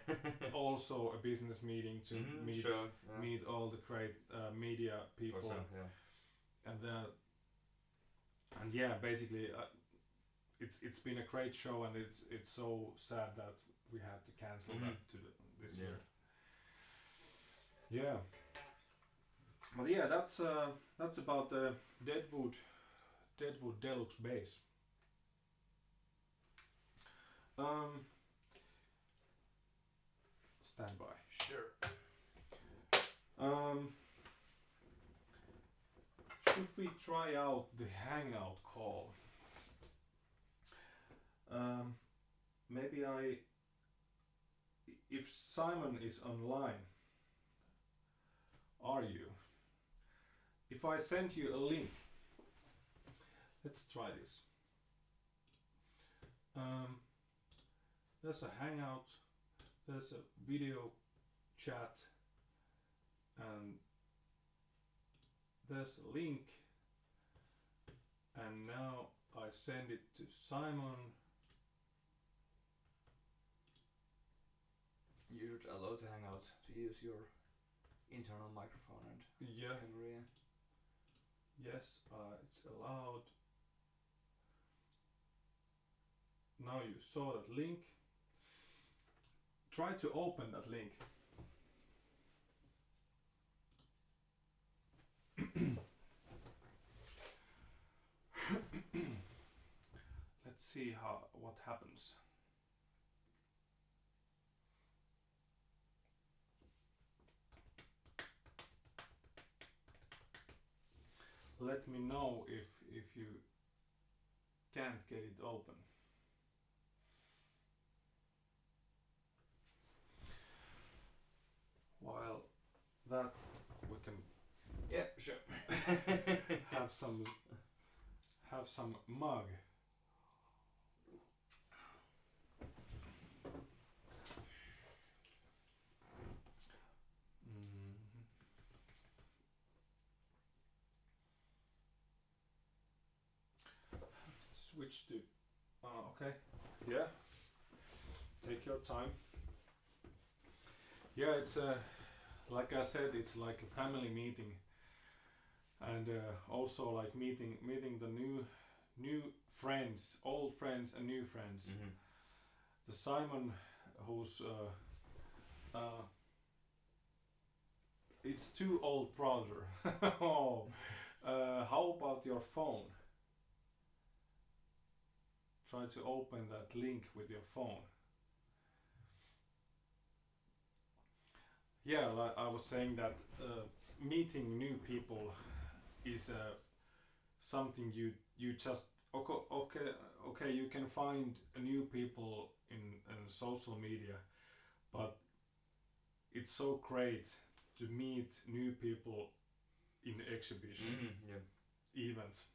Also a business meeting to meet all the great media people. For sure, yeah. And basically it's been a great show, and it's so sad that we had to cancel that this year. Yeah. But yeah, that's about the Deadwood Deluxe base. Stand by. Sure. Should we try out the hangout call? Maybe if Simon is online, are you? If I send you a link, let's try this. There's a hangout, there's a video chat, and there's a link, and now I send it to Simon. You should allow the hangout to use your internal microphone and camera. Yes, it's allowed. Now you saw that link. Try to open that link. Let's see what happens. Let me know if you can't get it open. While that we can have some mug. Switch to okay. Yeah. Take your time. Yeah, it's like I said, it's like a family meeting, and also like meeting the new friends, old friends and new friends. Mm-hmm. The Simon, who's it's too old brother. Oh, how about your phone? Try to open that link with your phone. Yeah, like I was saying that meeting new people is something you just okay you can find new people in social media, but it's so great to meet new people in exhibition events.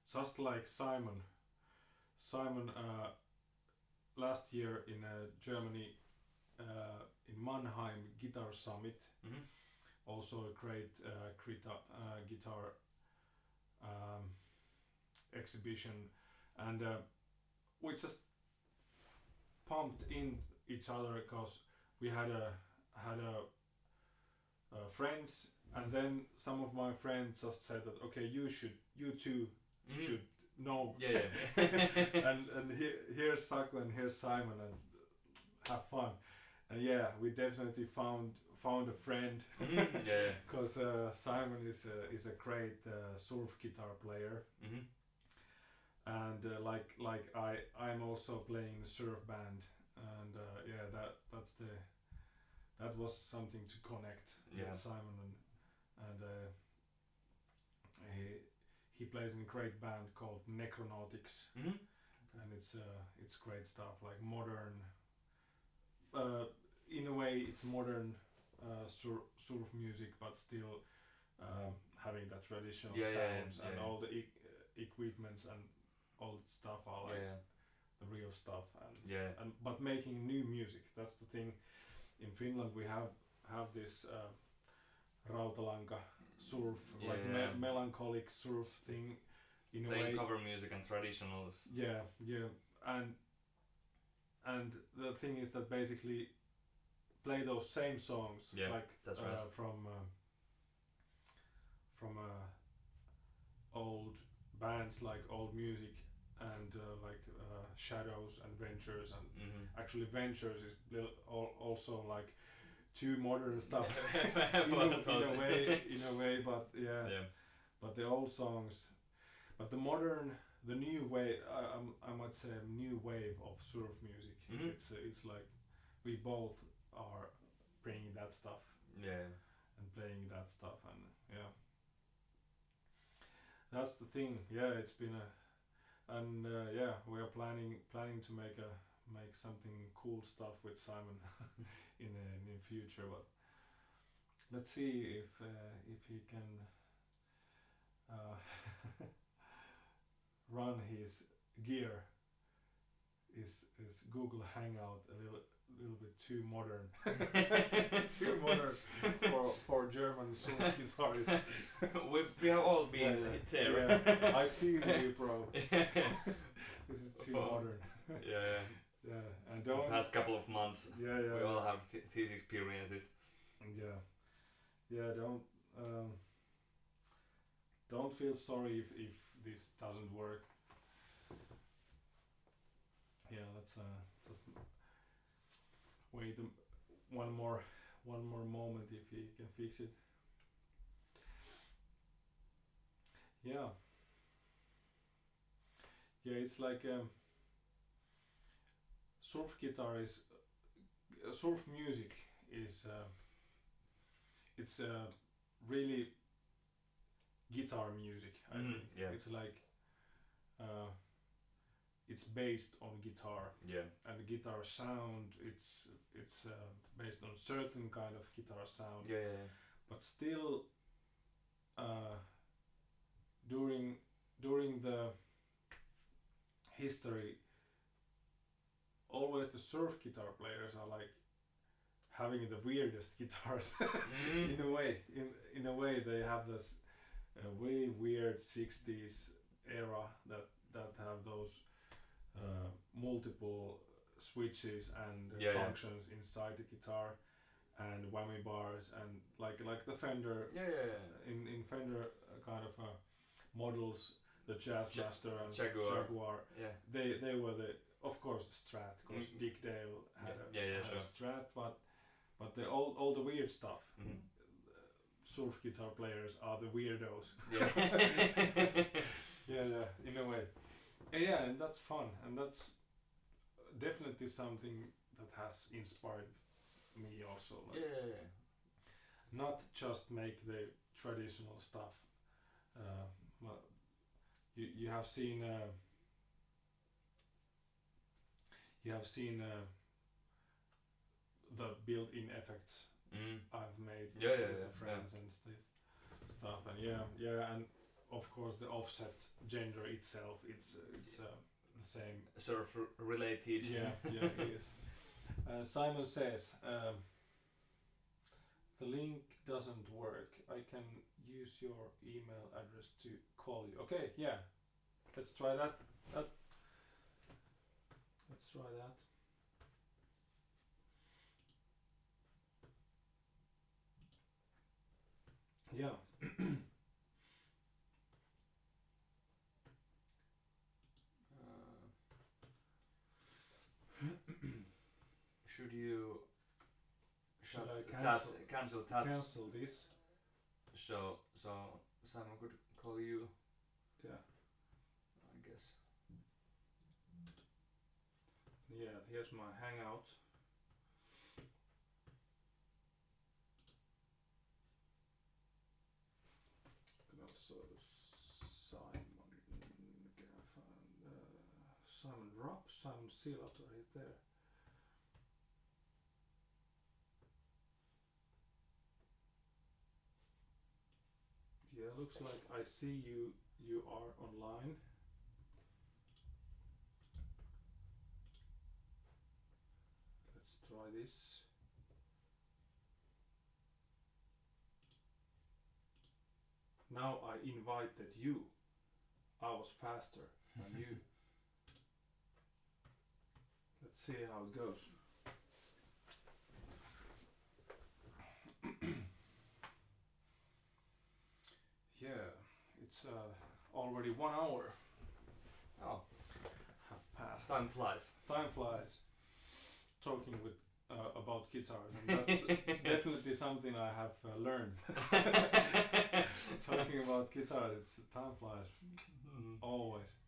Just like Simon last year in Germany in Mannheim Guitar Summit, also a great guitar exhibition, and we just pumped in each other because we had friends, and then some of my friends just said that okay, you two should know. and here's Saku and here's Simon, and have fun. And yeah, we definitely found a friend, because Simon is a great surf guitar player, and like I'm also playing the surf band, and that was something to connect with Simon, and he plays in a great band called Necronautics, and it's great stuff, like modern. In a way, it's modern surf music, but still having that traditional sounds and all the equipments and all that stuff are like the real stuff, and but making new music. That's the thing. In Finland, we have this rautalanka surf, melancholic surf thing. In playing a way, cover music and traditionals. And the thing is that basically play those same songs, like that's right. from old bands, like old music, and like Shadows and Ventures, and actually Ventures is also like too modern stuff in a way, but but the old songs, but the new wave, I might say new wave of surf music. It's like we both are bringing that stuff, and playing that stuff, and that's the thing. It's been and we are planning to make something cool stuff with Simon in the near future, but let's see if he can run his gear, is Google Hangout a little bit too modern, too modern for German surf guitarists. we have all been there. I feel you, bro. This is too modern. And don't. Past couple of months. We all have these experiences. Don't feel sorry if this doesn't work. Let's just wait one more moment if he can fix it. It's like surf music is it's really guitar music, I think. It's like it's based on guitar, and the guitar sound, it's based on certain kind of guitar sound, but still during the history, always the surf guitar players are like having the weirdest guitars. in a way they have this really weird 60s era that have those multiple switches and functions inside the guitar, and whammy bars, and like the Fender in Fender kind of models, the Jazzmaster and Jaguar. They were of course the Strat, because Dick Dale had a Strat, but all the weird stuff. Surf guitar players are the weirdos. In a way. And that's fun, and that's definitely something that has inspired me also. Not just make the traditional stuff, well, you have seen the built-in effects I've made with the friends and stuff, and and of course the offset gender itself, it's the same sort of related. it is. Simon says the link doesn't work. I can use your email address to call you. Okay, yeah, let's try that. Let's try that. Yeah. Should I cancel this? So Simon could call you. Yeah. I guess. Yeah, here's my Hangout. And also Simon Drop, Simon Seal up right there. Yeah, looks like I see you are online. Let's try this. Now I invited you. I was faster than you. Let's see how it goes. Yeah, it's already 1 hour. Oh, have passed. Time flies. Time flies. Talking with about guitars, and that's definitely something I have learned. Talking about guitars, it's time flies. Always.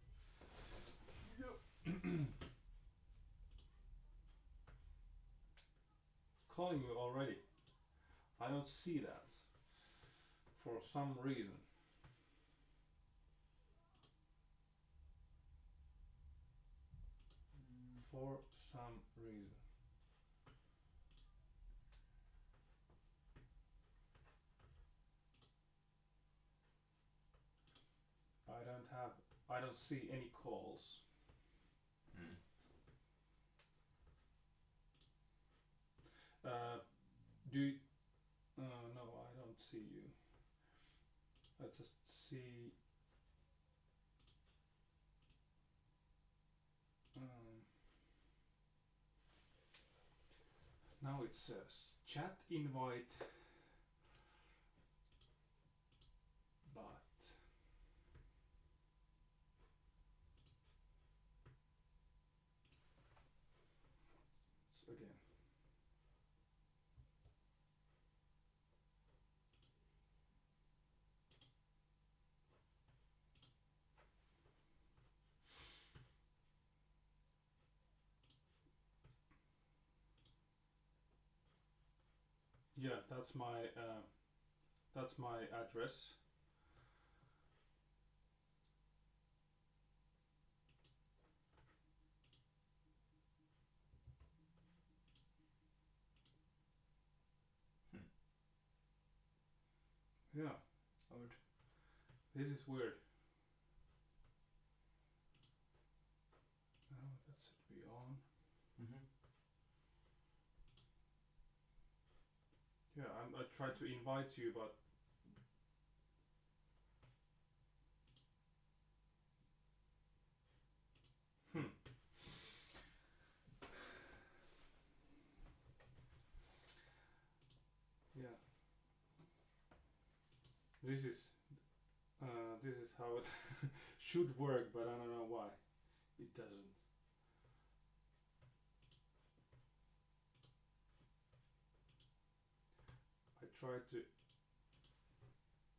Calling you already. I don't see that for some reason. For some reason. I don't see any calls. No, I don't see you. I just see now it says chat invite, but it's again. Yeah, that's my address. Yeah. Odd. This is weird. Oh, that should be on. Yeah, I tried to invite you, but yeah. This is how it should work, but I don't know why it doesn't. I tried to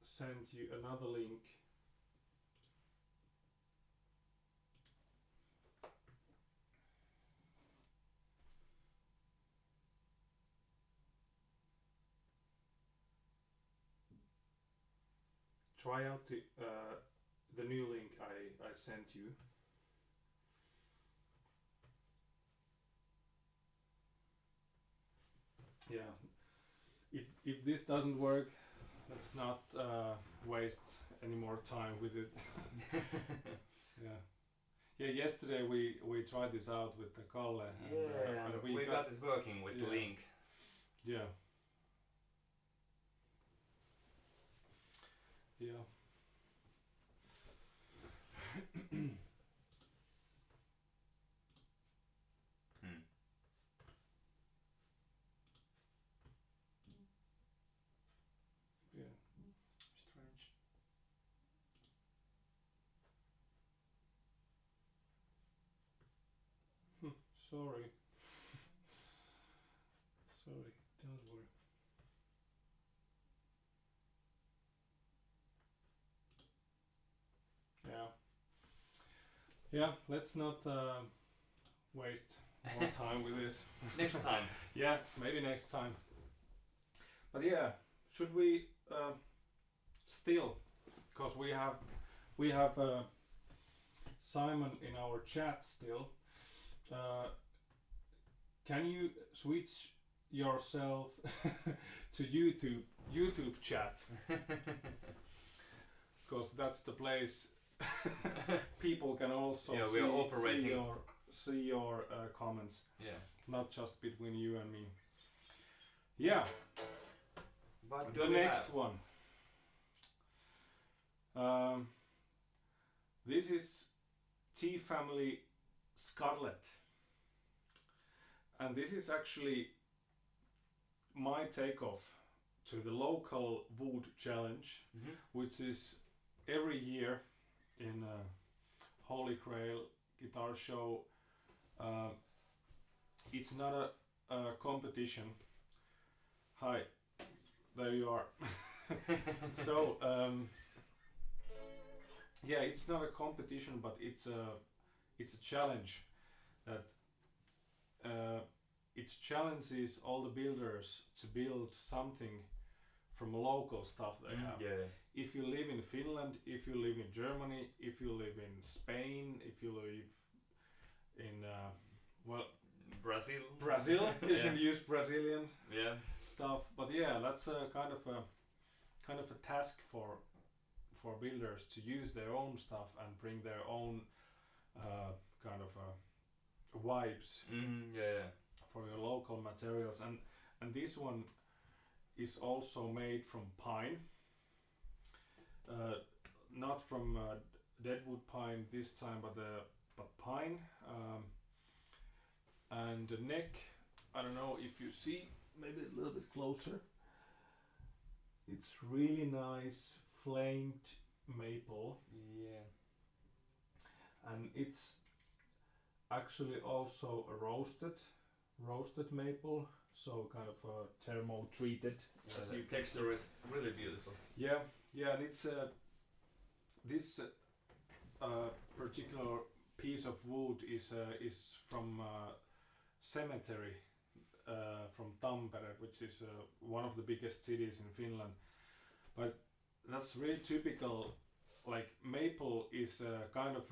send you another link. Try out the the new link I sent you. Yeah, if this doesn't work, let's not waste any more time with it. Yeah, yesterday we tried this out with the Kalle. And we got it working with the link. Yeah. Yeah. Yeah. Strange. Sorry. Sorry, don't worry. Yeah, let's not waste more time with this. Next time. Yeah, maybe next time. But yeah, should we still, because we have Simon in our chat still. Can you switch yourself to YouTube chat? Because that's the place people can also see your comments. Yeah. Not just between you and me. Yeah. But the next one. This is tea family Scarlet. And this is actually my takeoff to the local wood challenge, which is every year in Holy Grail guitar show. It's not a competition. Hi, there you are. So yeah, it's not a competition, but it's a challenge that it challenges all the builders to build something from local stuff they have. Yeah. If you live in Finland, if you live in Germany, if you live in Spain, if you live in Brazil, you can use Brazilian stuff. But yeah, that's a kind of a task for builders to use their own stuff and bring their own kind of vibes for your local materials. And this one is also made from pine, not from Deadwood pine this time, but pine. And the neck, I don't know if you see, maybe a little bit closer. It's really nice flamed maple. Yeah. And it's actually also a roasted maple, so kind of thermo treated. The texture is really beautiful. Yeah, and it's this particular piece of wood is from cemetery from Tampere, which is one of the biggest cities in Finland. But that's really typical. Like maple is kind of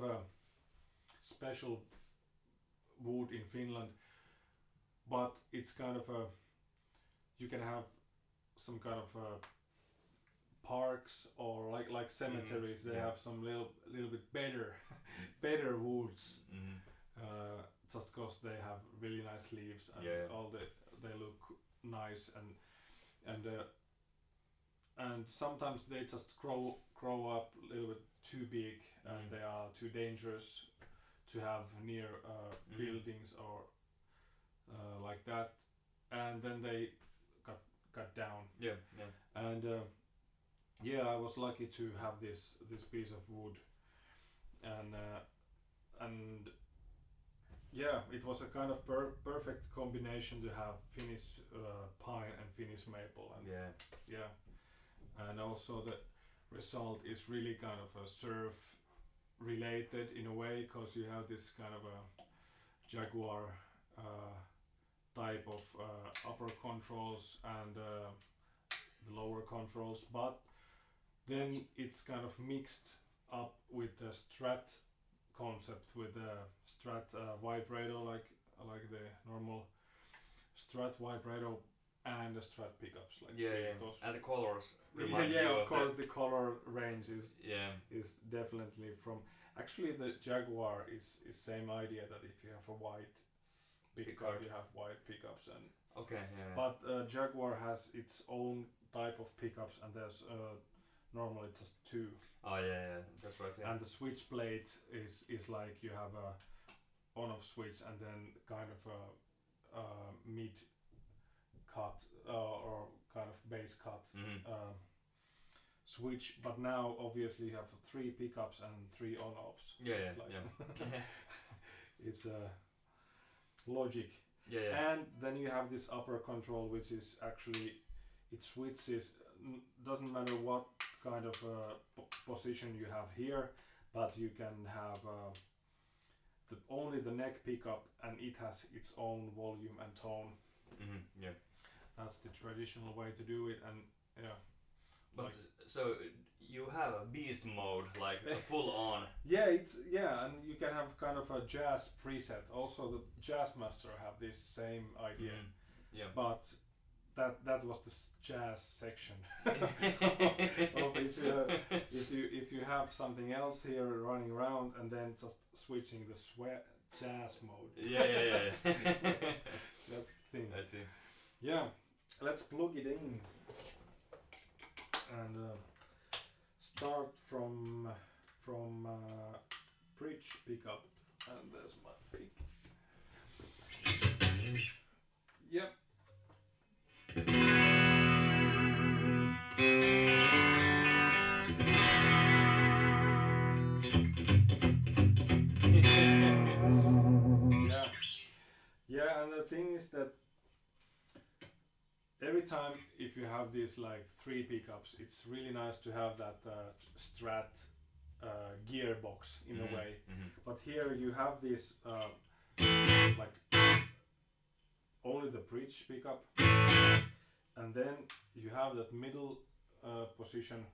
a special wood in Finland, but it's kind of you can have some kind of parks or like cemeteries. They have some little bit better woods, just because they have really nice leaves and they look nice and sometimes they just grow up a little bit too big and they are too dangerous to have near buildings or like that, and then they cut down. And I was lucky to have this piece of wood, and it was a kind of perfect combination to have Finnish pine and Finnish maple, and and also the result is really kind of a surf related in a way, because you have this kind of a Jaguar type of upper controls and the lower controls, but then it's kind of mixed up with the Strat concept, with the Strat vibrato, like the normal Strat vibrato and the Strat pickups, like and the colors. Of course, the color range is definitely from. Actually, the Jaguar is same idea, that if you have a white pickup, you have white pickups, and but Jaguar has its own type of pickups, and there's normally just two. Oh yeah, that's right. Yeah. And the switch plate is like you have a on-off switch, and then kind of a mid cut or kind of bass cut switch. But now obviously you have 3 pickups and 3 on-offs. It's logic. And then you have this upper control, which is actually, it switches, doesn't matter what kind of position you have here, but you can have only the neck pickup, and it has its own volume and tone. That's the traditional way to do it, and But so you have a beast mode, like full on. And you can have kind of a jazz preset. Also, the Jazz Master have this same idea. But that was the jazz section. If you have something else here running around, and then just switching the jazz mode. That's the thing. I see. Yeah, let's plug it in and start from bridge pickup, and there's my pick. Yep. And the thing is that every time if you have these like 3 pickups, it's really nice to have that Strat gearbox in a way. But here you have this like only the bridge pickup, and then you have that middle position.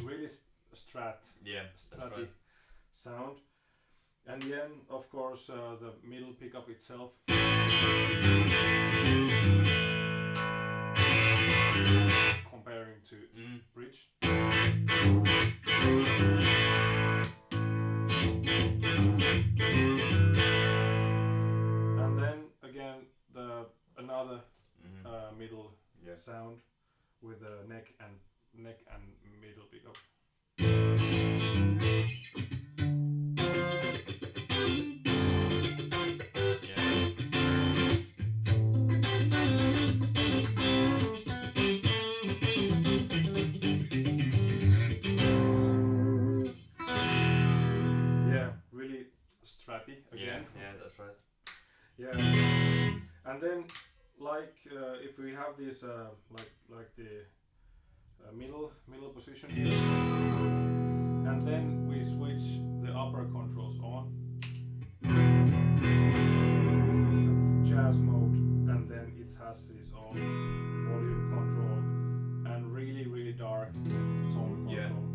Really stratty right. sound. And then of course the middle pickup itself. Comparing to bridge. And then again another middle sound with a neck and middle pickup. Really stratty again. Yeah, that's right. And then like if we have this like the middle position here, and then we switch the upper controls on. That's jazz mode, and then it has its own volume control and really dark tone control.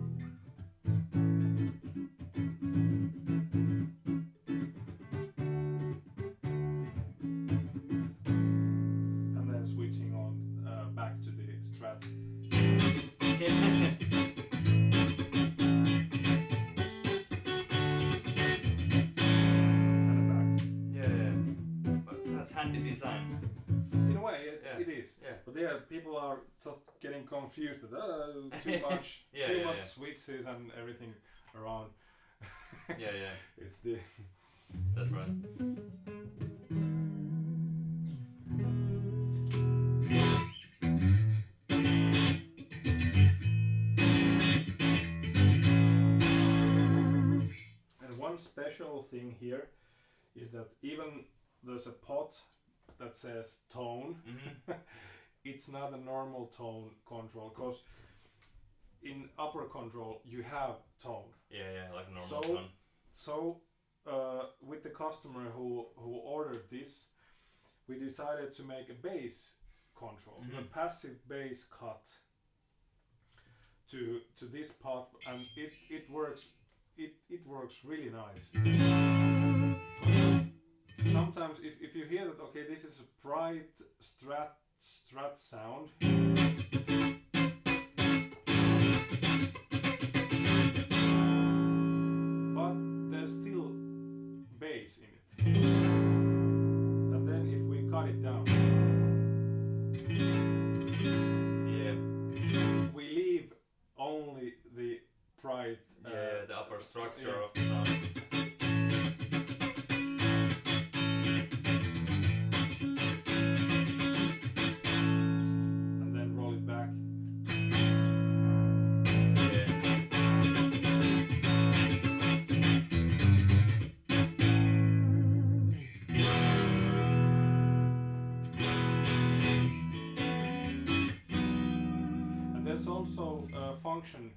And then switching on back to the Strat. Handy design. In a way, it is. Yeah. But people are just getting confused that too much, much switches and everything around. It's the. That's right. And one special thing here is that even there's a pot that says tone. It's not a normal tone control, because in upper control you have tone. Like a normal tone. So with the customer who ordered this, we decided to make a bass control, a passive bass cut to this part, and it works really nice. Sometimes if you hear that, okay, this is a bright strat sound, but there's still bass in it. And then if we cut it down, we leave only the bright the upper structure of the sound. Also a function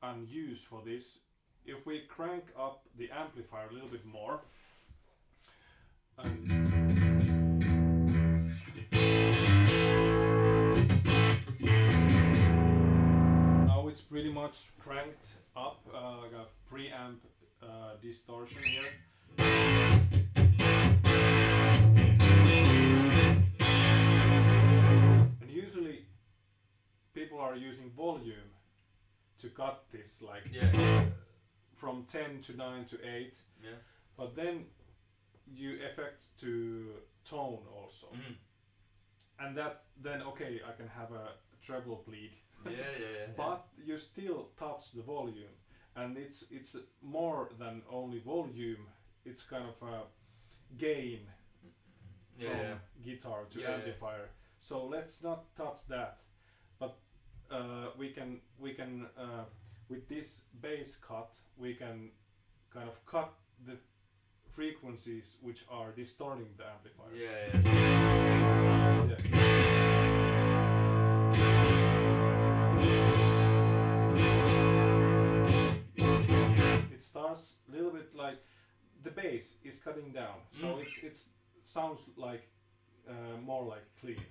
and use for this. If we crank up the amplifier a little bit more, and now it's pretty much cranked up. I got preamp distortion here. And usually people are using volume to cut this, like from 10 to 9 to 8, but then you affect to tone also, and that then okay, I can have a treble bleed, but you still touch the volume, and it's more than only volume, it's kind of a gain from guitar to amplifier, so let's not touch that. We can with this bass cut we can kind of cut the frequencies which are distorting the amplifier. It starts a little bit like the bass is cutting down, so it sounds like more like clean.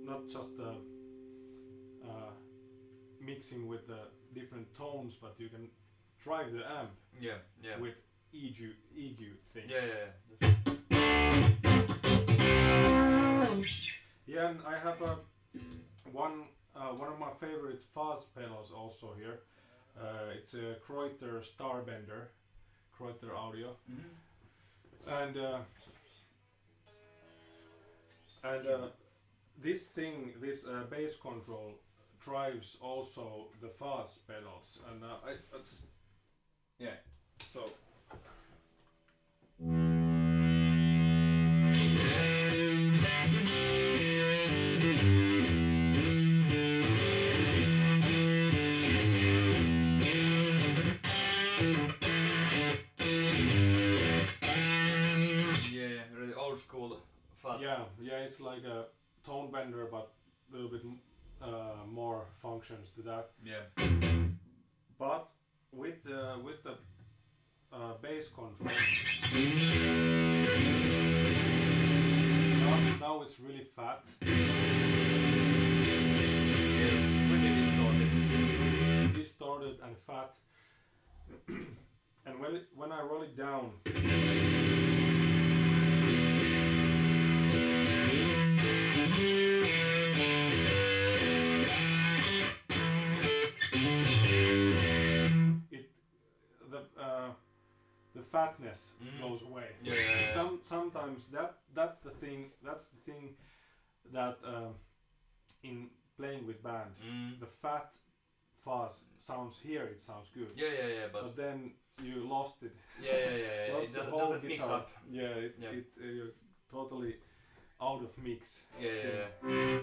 Not just mixing with the different tones, but you can drive the amp with EQ thing. Yeah, and I have one of my favorite fast pedals also here. It's a Kreuter Starbender, Kreuter Audio, and this bass control drives also the fast pedals, and I just so. Really old school fast. Yeah, it's like a tone bender, but a little bit more functions to that. But with the bass control, now it's really fat. Really distorted and fat. And when I roll it down, the fatness goes away. Sometimes that's the thing that in playing with band, the fat fuzz sounds here. It sounds good. But then you lost it. Lost it the whole doesn't guitar. mix up. You're totally out of mix.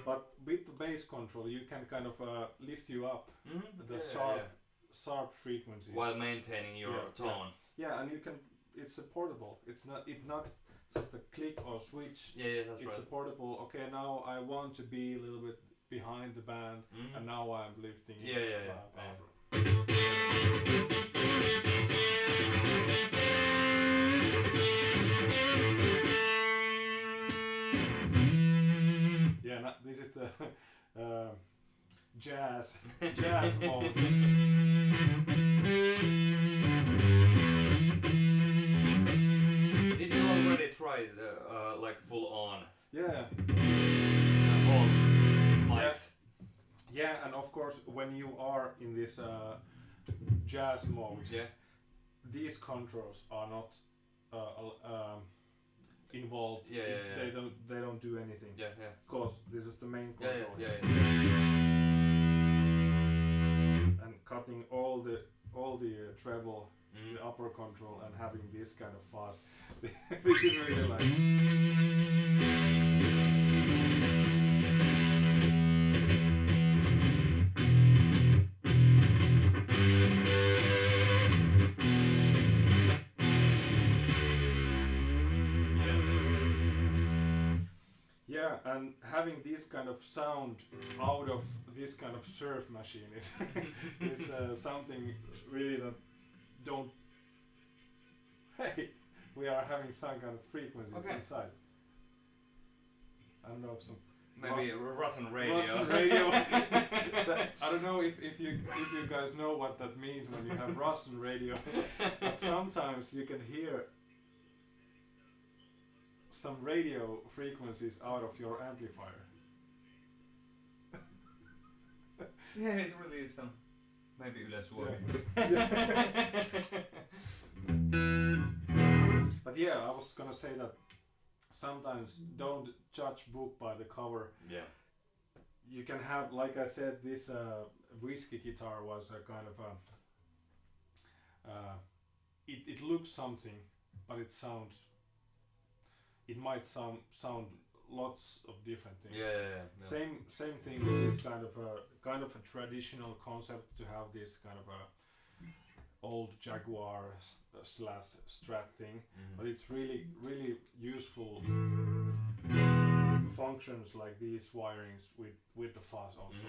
But with the bass control, you can kind of lift you up the sharp frequencies while maintaining your tone. And you can. It's a portable. It's not just a click or switch. That's it's right. a portable. Okay, now I want to be a little bit behind the band, and now I'm lifting. This is the jazz mode. Did you already try like full on? All mics. And of course, when you are in this jazz mode, these controls are not involved. They don't do anything. Because this is the main control. And cutting all the treble, the upper control, and having this kind of fuzz. This is really like. And having this kind of sound out of this kind of surf machine is something really that don't. Hey, we are having some kind of frequencies inside. I don't know, some maybe Russian radio. I don't know if you guys know what that means when you have Russian radio, but sometimes you can hear some radio frequencies out of your amplifier. It really is some. Maybe Yle-Suomi. But I was gonna say that sometimes don't judge book by the cover. You can have, like I said, this whiskey guitar was a kind of a. It looks something, but it sounds. It might sound lots of different things. Same thing with this kind of a traditional concept to have this kind of a old Jaguar / Strat thing, but it's really useful functions like these wirings with the fuzz also.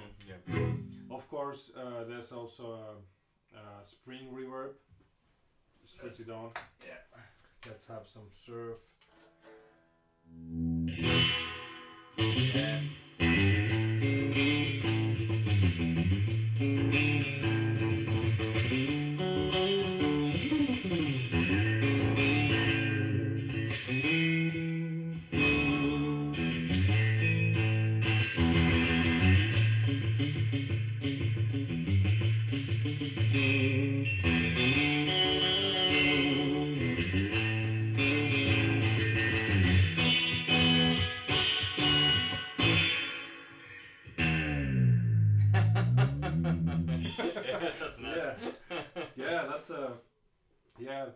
Of course, there's also a spring reverb. Switch it on. Let's have some surf.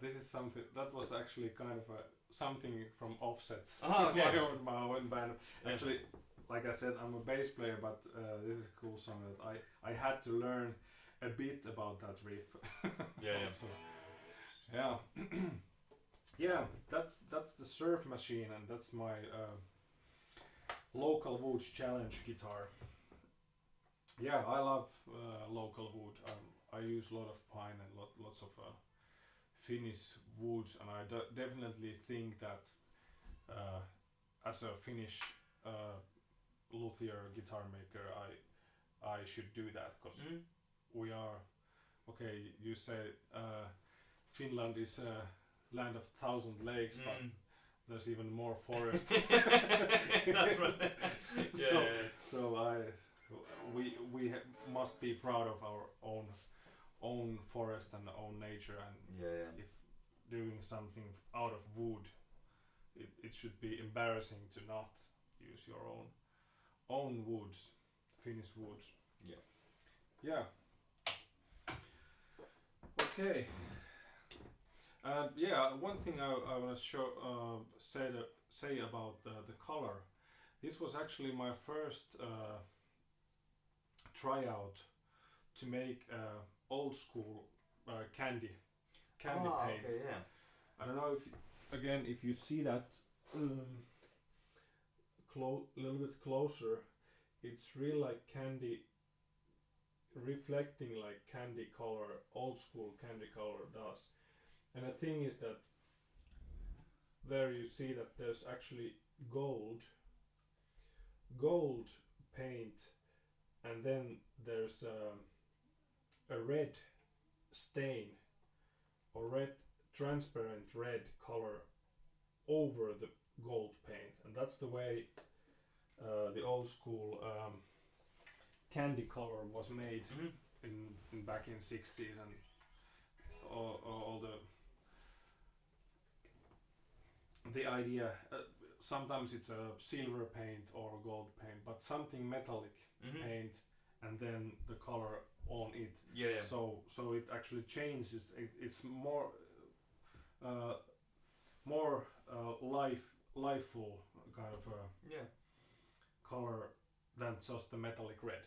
This is something that was actually kind of something from Offset's. My own band. Actually, like I said, I'm a bass player, but this is a cool song that I had to learn a bit about that riff. That's the surf machine, and that's my local wood challenge guitar. I love local wood. I use a lot of pine and lots of Finnish woods, and I definitely think that as a Finnish luthier guitar maker, I should do that, because we are you say Finland is a land of 1,000 lakes, but there's even more forest. That's right. So we must be proud of our own forest and own nature, and if doing something out of wood, it should be embarrassing to not use your own woods, Finnish woods. Yeah. Okay. And one thing I want to say about the color. This was actually my first tryout to make old school candy paint. Okay, yeah. I don't know if you see that little bit closer. It's really like candy, reflecting like candy color, old school candy color does. And the thing is that there you see that there's actually gold paint, and then there's a red stain or transparent red color over the gold paint, and that's the way the old school candy color was made in back in 60s, and all the idea. Sometimes it's a silver paint or gold paint, but something metallic paint, and then the color on it. Yeah. So it actually changes. It's more lifeful kind of a color than just the metallic red.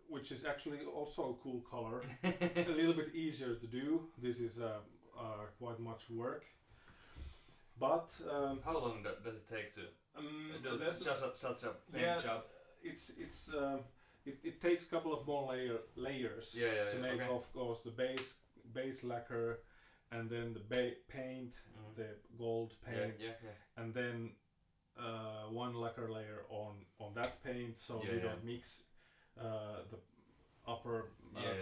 Which is actually also a cool color. A little bit easier to do. This is quite much work. But how long does it take to do such a paint job? It takes a couple of more layers to make, of course, the base lacquer, and then the paint, the gold paint, and then one lacquer layer on that paint, so we don't mix the upper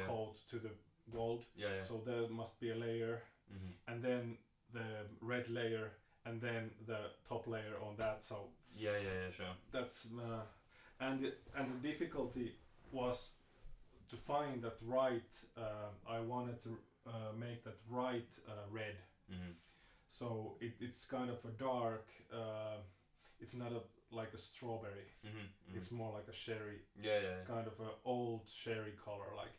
coat to the gold. So there must be a layer, and then the red layer, and then the top layer on that. So sure. That's and the difficulty was to find that right. I wanted to make that right red. So it's kind of a dark. It's not like a strawberry. It's more like a sherry. Kind of a old sherry color, like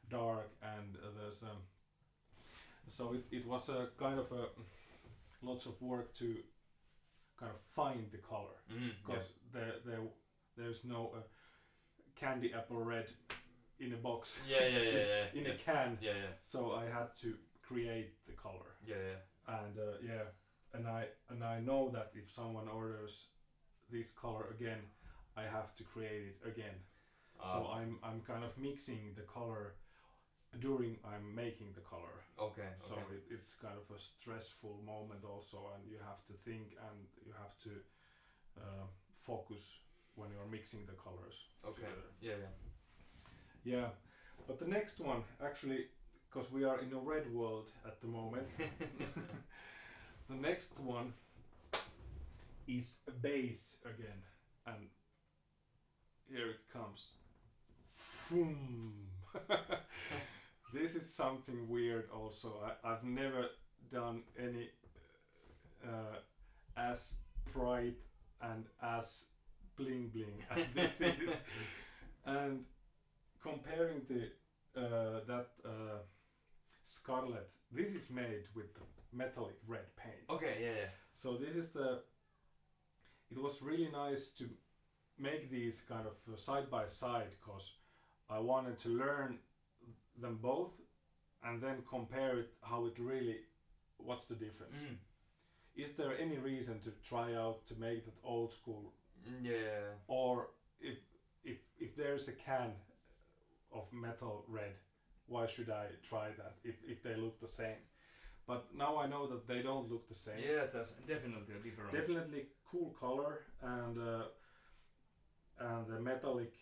dark, and there's so it was a kind of a lots of work to kind of find the color, because there's no candy apple red in a box. In a can. So I had to create the color. And I know that if someone orders this color again, I have to create it again. So I'm kind of mixing the color during I'm making the color. So it's kind of a stressful moment also, and you have to think and you have to focus when you're mixing the colors together. Yeah, but the next one, actually, because we are in a red world at the moment, the next one is a base again, and here it comes. This is something weird also. I've never done any as bright and as bling bling as this is. And comparing to that Scarlet, this is made with metallic red paint. So this is it was really nice to make these kind of side by side, because I wanted to learn them both and then compare it, how it really, what's the difference. Is there any reason to try out to make that old school? Or if there's a can of metal red, why should I try that if they look the same? But now I know that they don't look the same. That's definitely a difference. Definitely cool color, and the metallic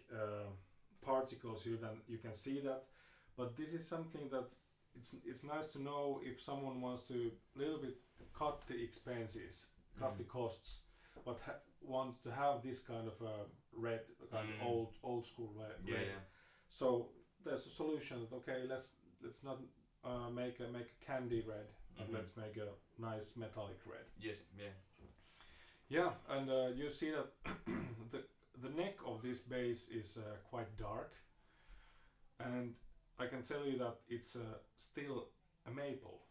particles, you can see that. But this is something that it's nice to know if someone wants to little bit cut the expenses, cut the costs, but want to have this kind of red, kind of old school red. So there's a solution that okay, let's not make a candy red, but let's make a nice metallic red. Yes, yeah. Yeah, and you see that the neck of this base is quite dark, and I can tell you that it's still a maple,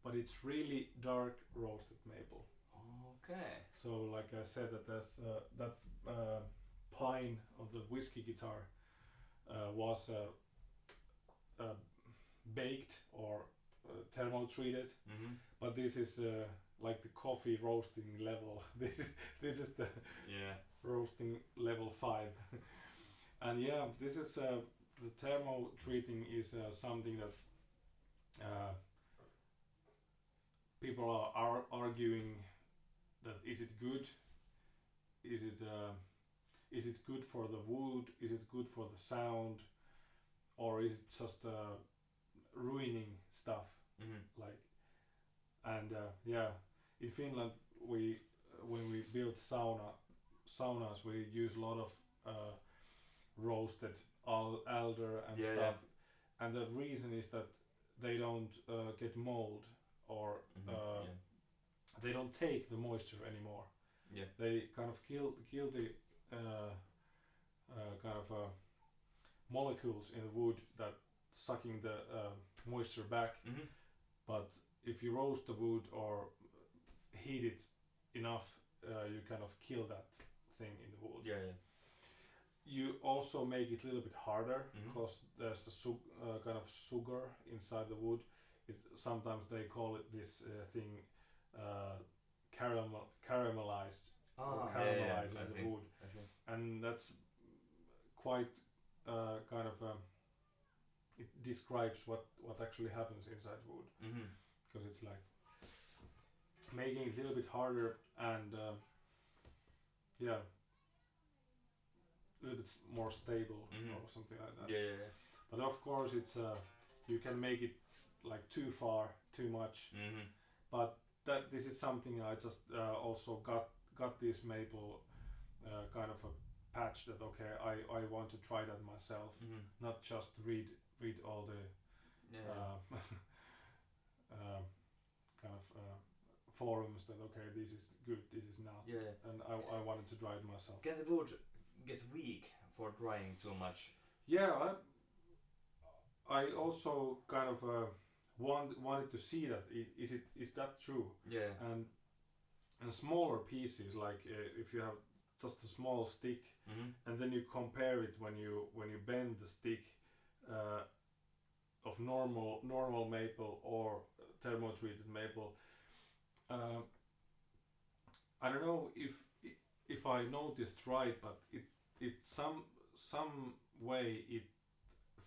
but it's really dark roasted maple. Okay. So like I said, that there's that pine of the whiskey guitar was baked or thermo treated, but this is like the coffee roasting level. This is the roasting level 5. And yeah, this is the thermo treating is something that people are arguing that is it good? Is it good for the wood? Is it good for the sound? Or is it just ruining stuff? Like, and yeah, in Finland when we build saunas we use a lot of roasted alder and stuff, and the reason is that they don't get mold or they don't take the moisture anymore. Yeah. They kind of kill the kind of molecules in the wood that sucking the moisture back. But if you roast the wood or heat it enough, you kind of kill that thing in the wood. Yeah. You also make it a little bit harder because there's a kind of sugar inside the wood. Sometimes they call it this thing caramelized or caramelizing the wood, and that's quite kind of it describes what actually happens inside wood, because it's like making it a little bit harder and yeah, a little bit more stable or something like that. Yeah. But of course it's you can make it like too far, too much. But this is something I just also got this maple kind of a patch that okay, I want to try that myself, not just read all the kind of forums that okay, this is good, this is not, and I wanted to try it myself. Can the wood get weak for drying too much? Yeah, I also kind of wanted to see that is that true? Yeah. And smaller pieces, like if you have just a small stick, and then you compare it when you bend the stick of normal maple or thermo-treated maple. I don't know if I noticed right, but it some way it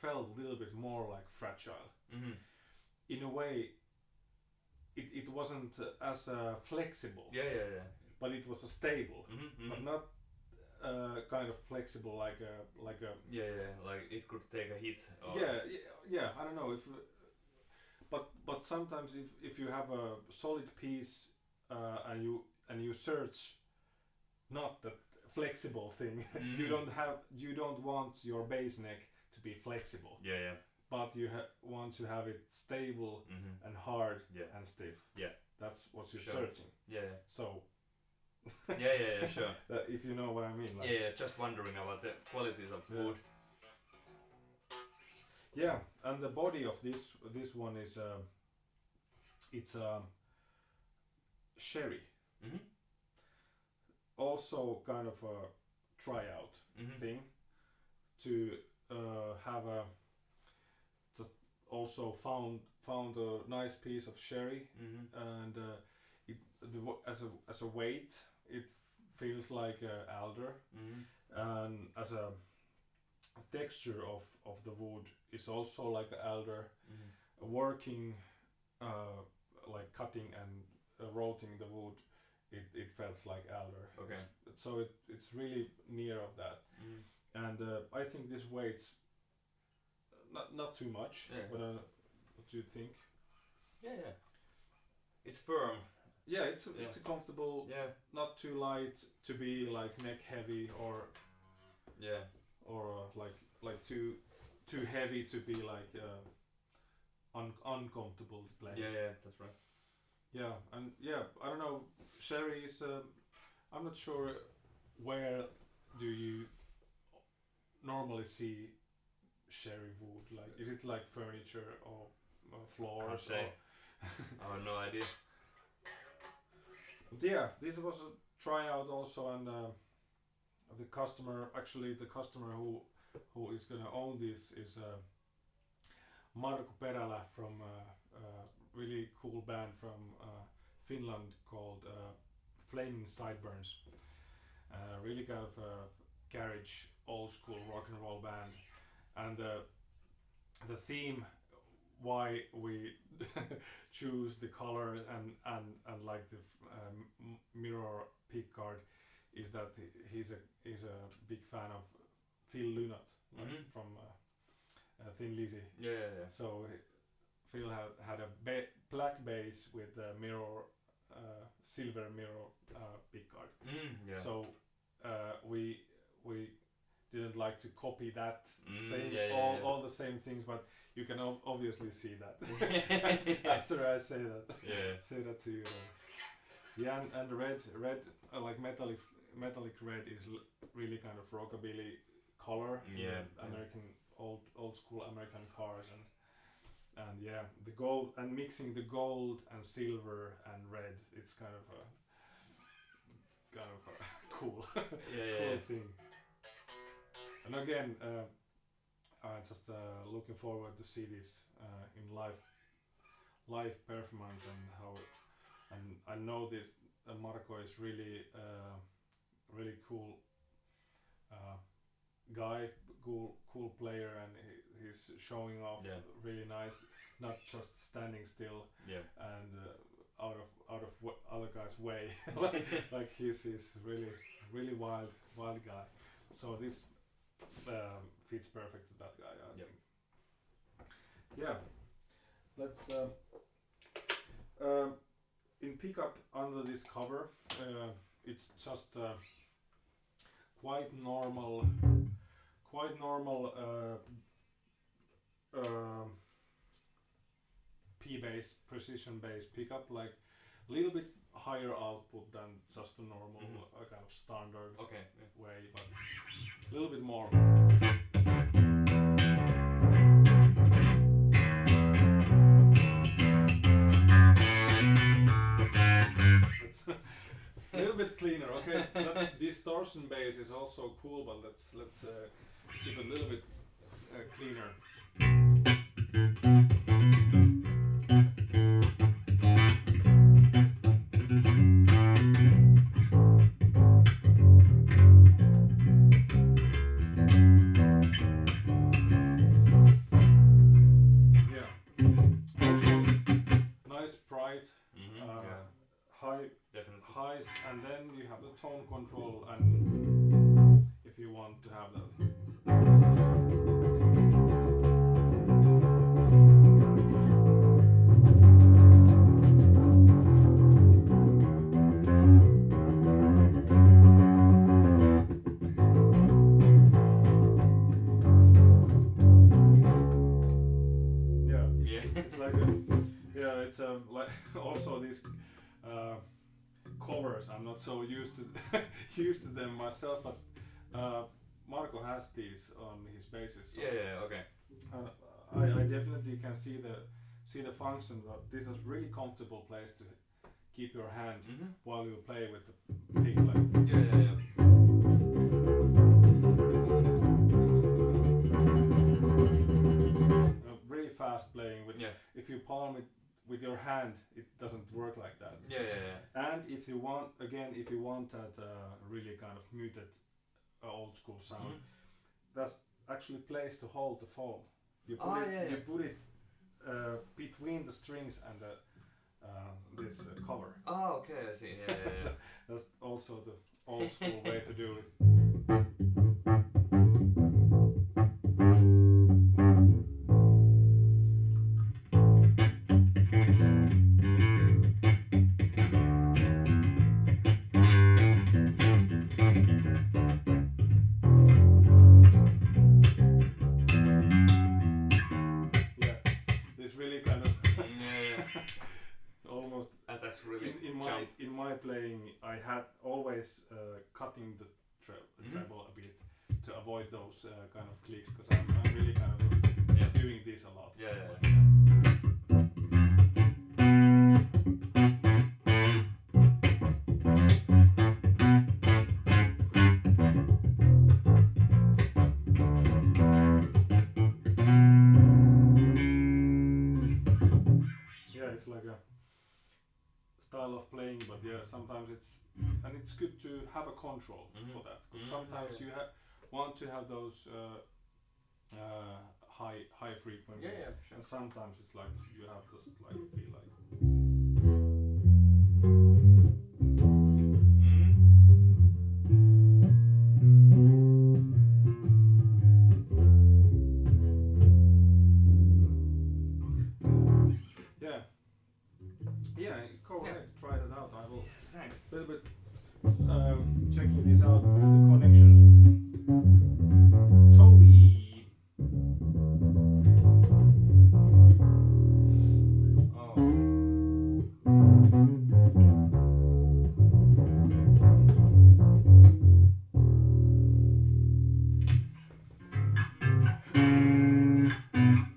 felt a little bit more like fragile. In a way, it wasn't as flexible. Yeah. But it was stable, but not kind of flexible like a. Like it could take a hit. Or Yeah. I don't know if. But sometimes if you have a solid piece and you search not that flexible thing, you don't want your base neck to be flexible. Yeah. But you want to have it stable and hard and stiff. Yeah. That's what you're searching. Yeah. So. yeah, sure. If you know what I mean. Like, yeah, just wondering about the qualities of wood. Yeah, and the body of this one is it's sherry. Also kind of a tryout thing to have a just also found a nice piece of sherry, and as a weight it feels like alder, and as a texture of the wood is also like alder. Working like cutting and roasting the wood, it felt like alder. Okay. So it's really near of that, and I think this weights not too much. Yeah. But what do you think? Yeah. It's firm. Yeah, it's a comfortable. Yeah. Not too light to be like neck heavy or. Yeah. or like too heavy to be like uncomfortable to play. Yeah, that's right. Yeah, and I don't know. Sherry is. I'm not sure where do you normally see cherry wood. Like, is it like furniture or floors? Can't say. I have no idea. But yeah, this was a tryout also, and the customer who is gonna own this is Marko Perälä from a really cool band from Finland called Flaming Sideburns. Really kind of a garage, old school rock and roll band, and the theme why we choose the color and like the mirror pickguard is that he's a big fan of Phil Lynott from Thin Lizzy. Yeah. So Phil had a black base with a mirror, silver mirror pickguard. Yeah. So we didn't like to copy that all the same things, but you can obviously see that after I say that to you. Yeah, and red like metallic red is really kind of rockabilly color. American old school American cars, and yeah, the gold, and mixing the gold and silver and red, it's kind of a cool cool thing. And again, I'm just looking forward to see this in live performance, and how, and I know this Marko is really really cool guy, cool player, and he's showing off really nice, not just standing still and out of other guys' way. like he's really wild guy. So this fits perfect to that guy, I think. Yeah, let's in pickup under this cover, it's just quite normal P-bass, precision bass pickup, like a little bit higher output than just a normal kind of standard way, but a little bit more. It's a little bit cleaner, okay? That's distortion bass is also cool, but let's keep it a little bit cleaner. Highs, and then you have the tone control, and if you want to have that. It's like it's like also these covers. I'm not so used to them myself, but Marko has these on his basses. So Okay. I definitely can see the function. But this is really comfortable place to keep your hand while you play with the pick. Really fast playing with. If you palm it with your hand, it doesn't work like that. And if you want that really kind of muted old school sound, that's actually place to hold the foam. You put it between the strings and this cover. Oh, okay, I see. That's also the old school way to do it. I had always cutting the treble a bit to avoid those kind of clicks, because I'm really kind of doing this a lot. Yeah. It's like a style of playing, but sometimes it's good to have a control for that, because sometimes you want to have those high frequencies, sure. and sometimes it's like you have to like be like. Yeah, go ahead, try it out. I will. Thanks. A little bit checking this out with the connections. Toby.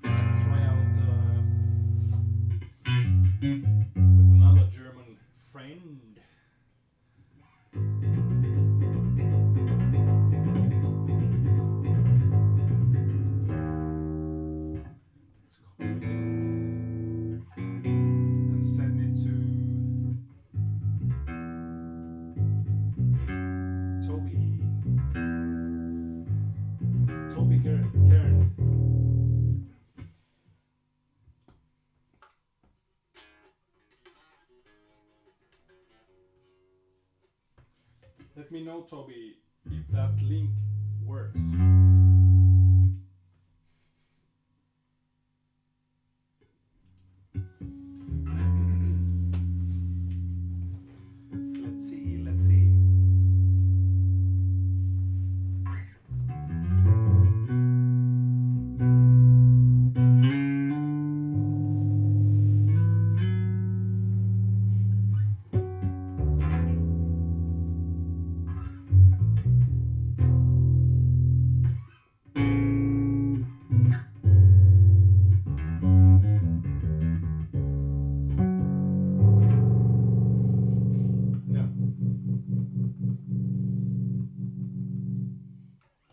Let's try out with another German friend. Let me know, Toby, if that link works. Let's see.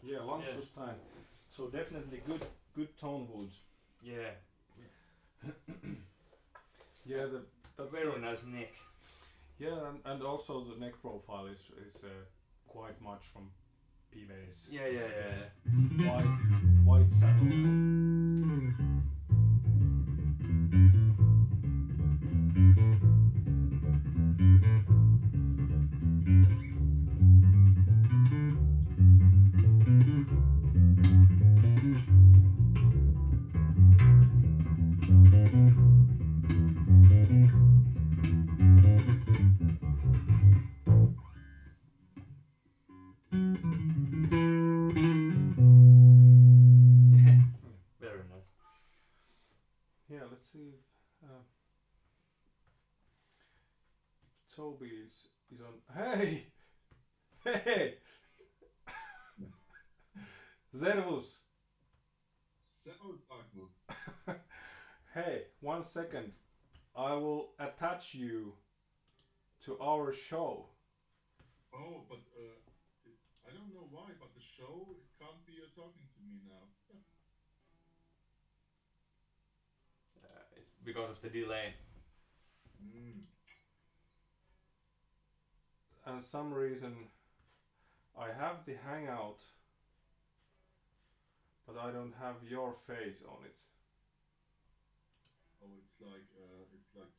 Yeah, Langschusstein. So definitely good tone woods. Yeah. Yeah, that's very nice neck. Yeah, and also the neck profile is quite much from P-bass. Yeah. White saddle. Very nice. Yeah, let's see if Toby is on. Hey! Servus! Hey, 1 second. I will attach you to our show. Oh, but I don't know why, but the show, it can't be you talking to me now. It's because of the delay. And some reason I have the hangout, but I don't have your face on it. Oh, it's like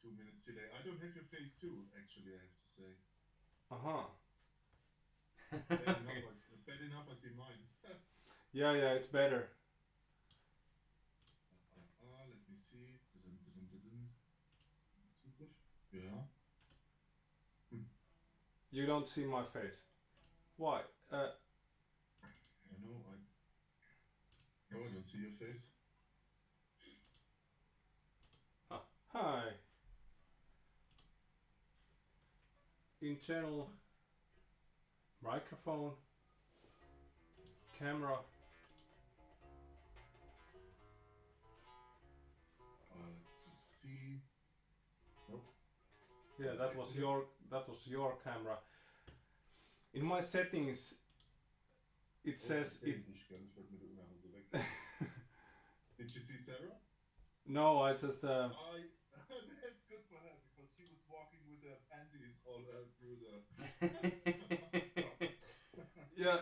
2 minutes delay. I don't have your face too, actually, I have to say. Bad enough I see mine. Yeah, it's better. Let me see. Yeah. You don't see my face. Why? I know. No, I don't see your face. Hi. internal microphone, camera. See. Nope. Yeah, that was your camera. In my settings, it says it. Did you see Sarah? No, I just. That's good for her because she was walking with her panties all through the.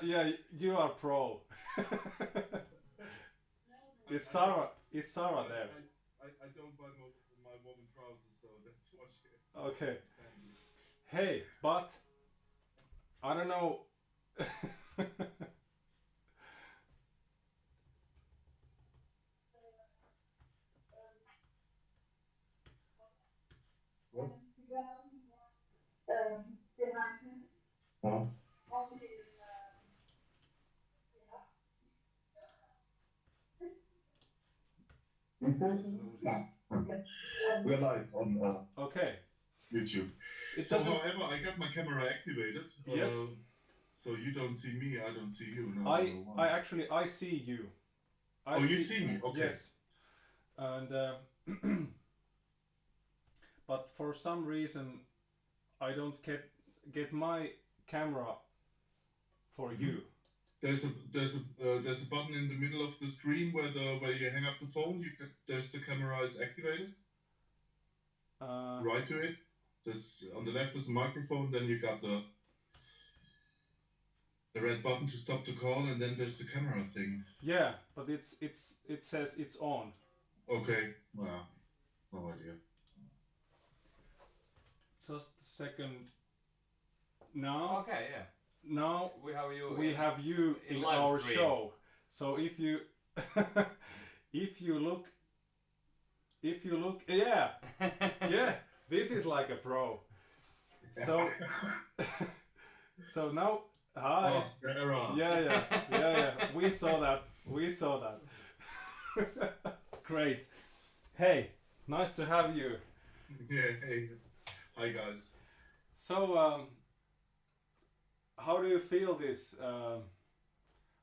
Yeah, you are pro. Is Sarah there? I don't buy my woman trousers, so that's what she has. Okay. Hey, but I don't know. What? Huh? Is there some? Okay. We're live on Okay. YouTube. So, however, I got my camera activated. Yes. So you don't see me, I don't see you. No, I actually see you. You see me? Okay. Yes. And but for some reason, I don't get my camera for you. There's a button in the middle of the screen where you hang up the phone. There's the camera is activated. Right to it. There's on the left is a microphone. Then you got the red button to stop the call, and then there's the camera thing. Yeah, but it says it's on. Okay. Well, no idea. Just a second. Now. Okay. Yeah. Now we have you in our stream. Show. So if you look, yeah, this is like a pro. So so now, hi. Oh, Sarah. Yeah. We saw that. Great. Hey, nice to have you. Yeah. Hey. Hi guys. So how do you feel this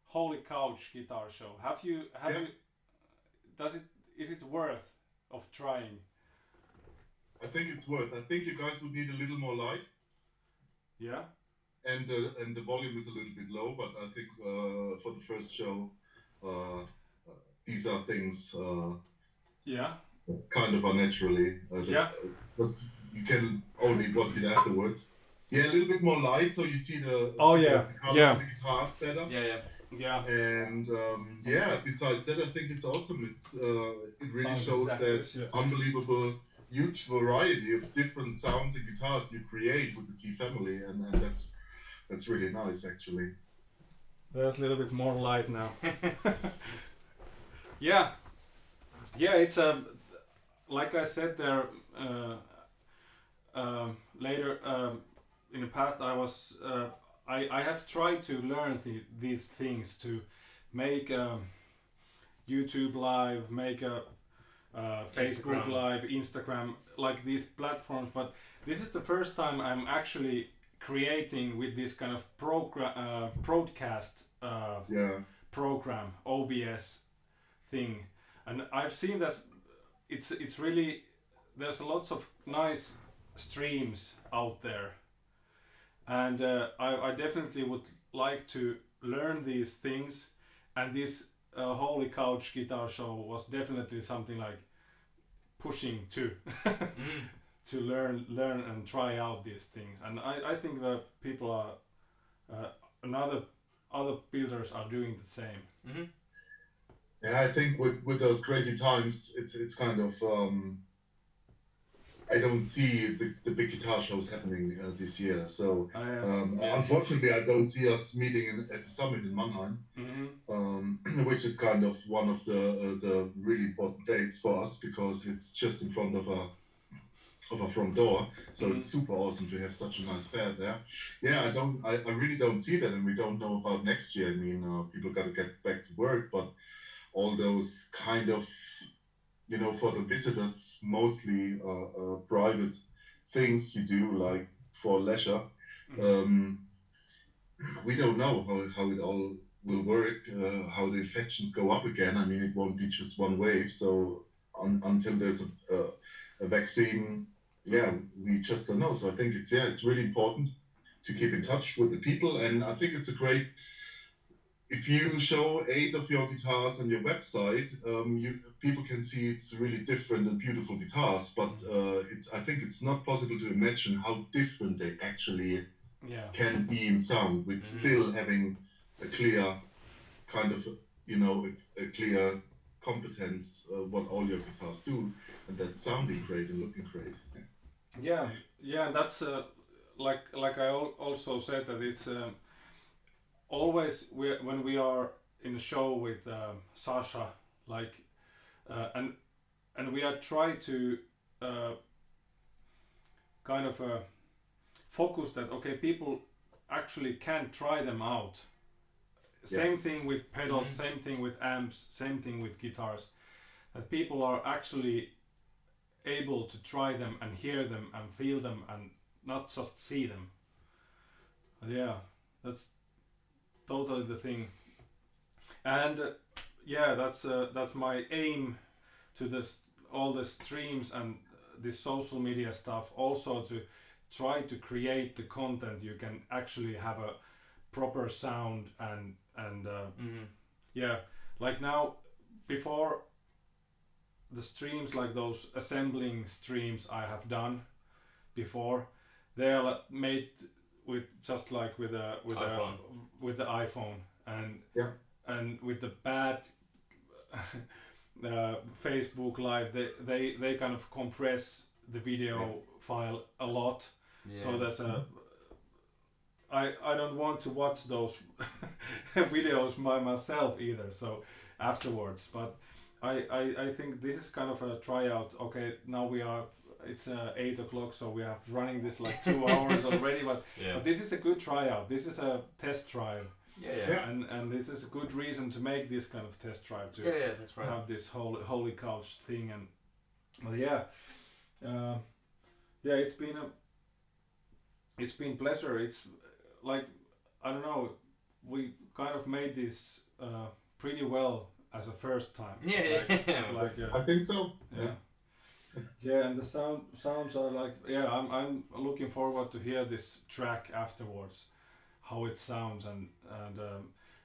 Holy Couch guitar show? Is it worth of trying? I think it's worth. I think you guys would need a little more light. Yeah. And the volume is a little bit low, but I think for the first show, these are things. Yeah. Kind of unnaturally. Because you can only block it afterwards. Yeah, a little bit more light, so you see the guitars better. Yeah. And besides that, I think it's awesome. It really shows that unbelievable, huge variety of different sounds and guitars you create with the T family, and that's really nice, actually. There's a little bit more light now. Yeah, it's like I said there later. In the past, I have tried to learn these things to make YouTube live, make a Facebook live, Instagram, like these platforms. But this is the first time I'm actually creating with this kind of broadcast program, OBS thing, and I've seen that it's really, there's lots of nice streams out there. And I definitely would like to learn these things, and this Holy Couch guitar show was definitely something like pushing to to learn and try out these things. And I think that people are other builders are doing the same. Mm-hmm. Yeah, I think with those crazy times, it's kind of. I don't see the big guitar shows happening this year. So unfortunately, I don't see us meeting at the summit in Mannheim, which is kind of one of the really important dates for us because it's just in front of a front door. So it's super awesome to have such a nice fair there. Yeah, I really don't see that, and we don't know about next year. I mean, people got to get back to work, but all those kind of, for the visitors, mostly private things you do, like for leisure. We don't know how it all will work, how the infections go up again. I mean, it won't be just one wave. So until there's a vaccine, we just don't know. So I think it's really important to keep in touch with the people. And I think it's a great, if you show 8 of your guitars on your website, people can see it's really different and beautiful guitars. But I think it's not possible to imagine how different they actually can be in sound, with still having a clear kind of, a clear competence what all your guitars do, and that's sounding great and looking great. And that's like I also said that it's always when we are in a show with Sasha, like and we are trying to kind of focus that people actually can try them out. Same thing with pedals, same thing with amps, same thing with guitars, that people are actually able to try them and hear them and feel them and not just see them. That's totally the thing. And that's my aim to all the streams and this social media stuff, also to try to create the content you can actually have a proper sound and like now, before the streams, like those assembling streams I have done before, they are made with just like with the iPhone and with the bad Facebook Live, they kind of compress the video file a lot. So there's I don't want to watch those videos by myself either, so afterwards, but I think this is kind of a tryout. Okay, now it's 8 o'clock, so we are running this like 2 hours already, but this is a good tryout. This is a test drive. And this is a good reason to make this kind of test drive, to that's right. have this holy couch thing. And it's been pleasure. It's like, I don't know, we kind of made this pretty well as a first time. I think so. And the sounds are like, I'm looking forward to hear this track afterwards, how it sounds, and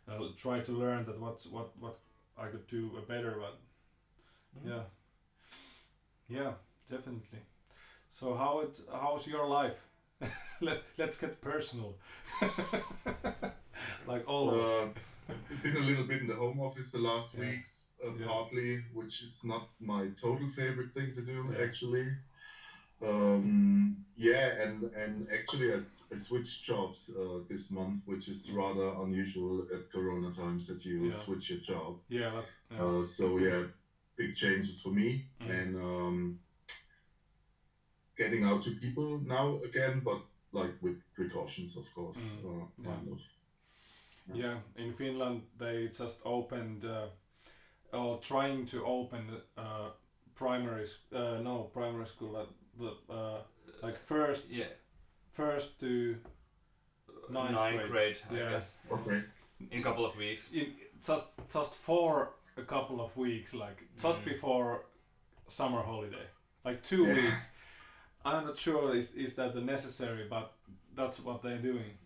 I'll try to learn that what I could do better. But definitely. So how's your life? Let's get personal. Like all been a little bit in the home office the last weeks, partly, which is not my total favorite thing to do, actually. And actually I switched jobs this month, which is rather unusual at Corona times, that you switch your job. Big changes for me, and getting out to people now again, but like with precautions, of course. In Finland they just opened or trying to open primary school, like first to ninth grade, I guess. Okay. In a couple of weeks. Just for a couple of weeks, like just before summer holiday, like 2 weeks. I'm not sure is that the necessary, but that's what they're doing.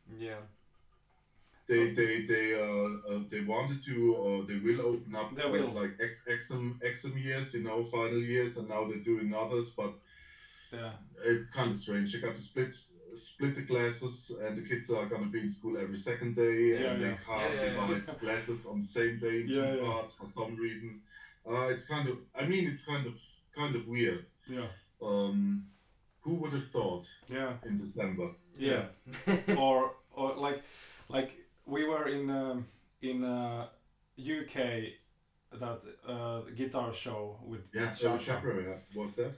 They wanted to, or they will open up like exam years, final years, and now they're doing others, but it's kind of strange. They got to split the classes, and the kids are gonna be in school every second day, and they can't divide classes on the same day in 2 parts for some reason. It's kind of weird. Who would have thought? In December. or like we were in UK, that guitar show with Sasha. Was that?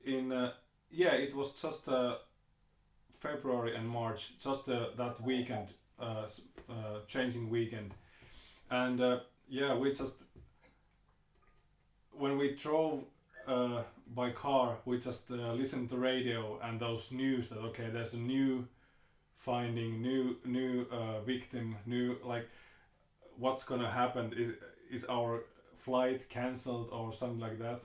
It was just February and March, just that weekend, changing weekend, and we just, when we drove by car, we just listen to radio and those news that okay, there's a new finding, new victim, new like what's gonna happen, is our flight cancelled or something like that,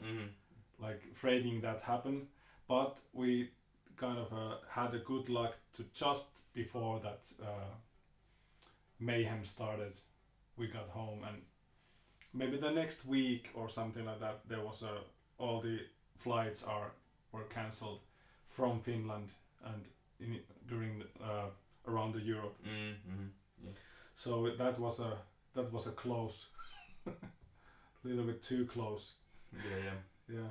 like afraiding that happen. But we kind of had a good luck to just before that mayhem started, we got home, and maybe the next week or something like that there was all the flights were cancelled from Finland and during around the Europe. Yeah. So that was a close, little bit too close.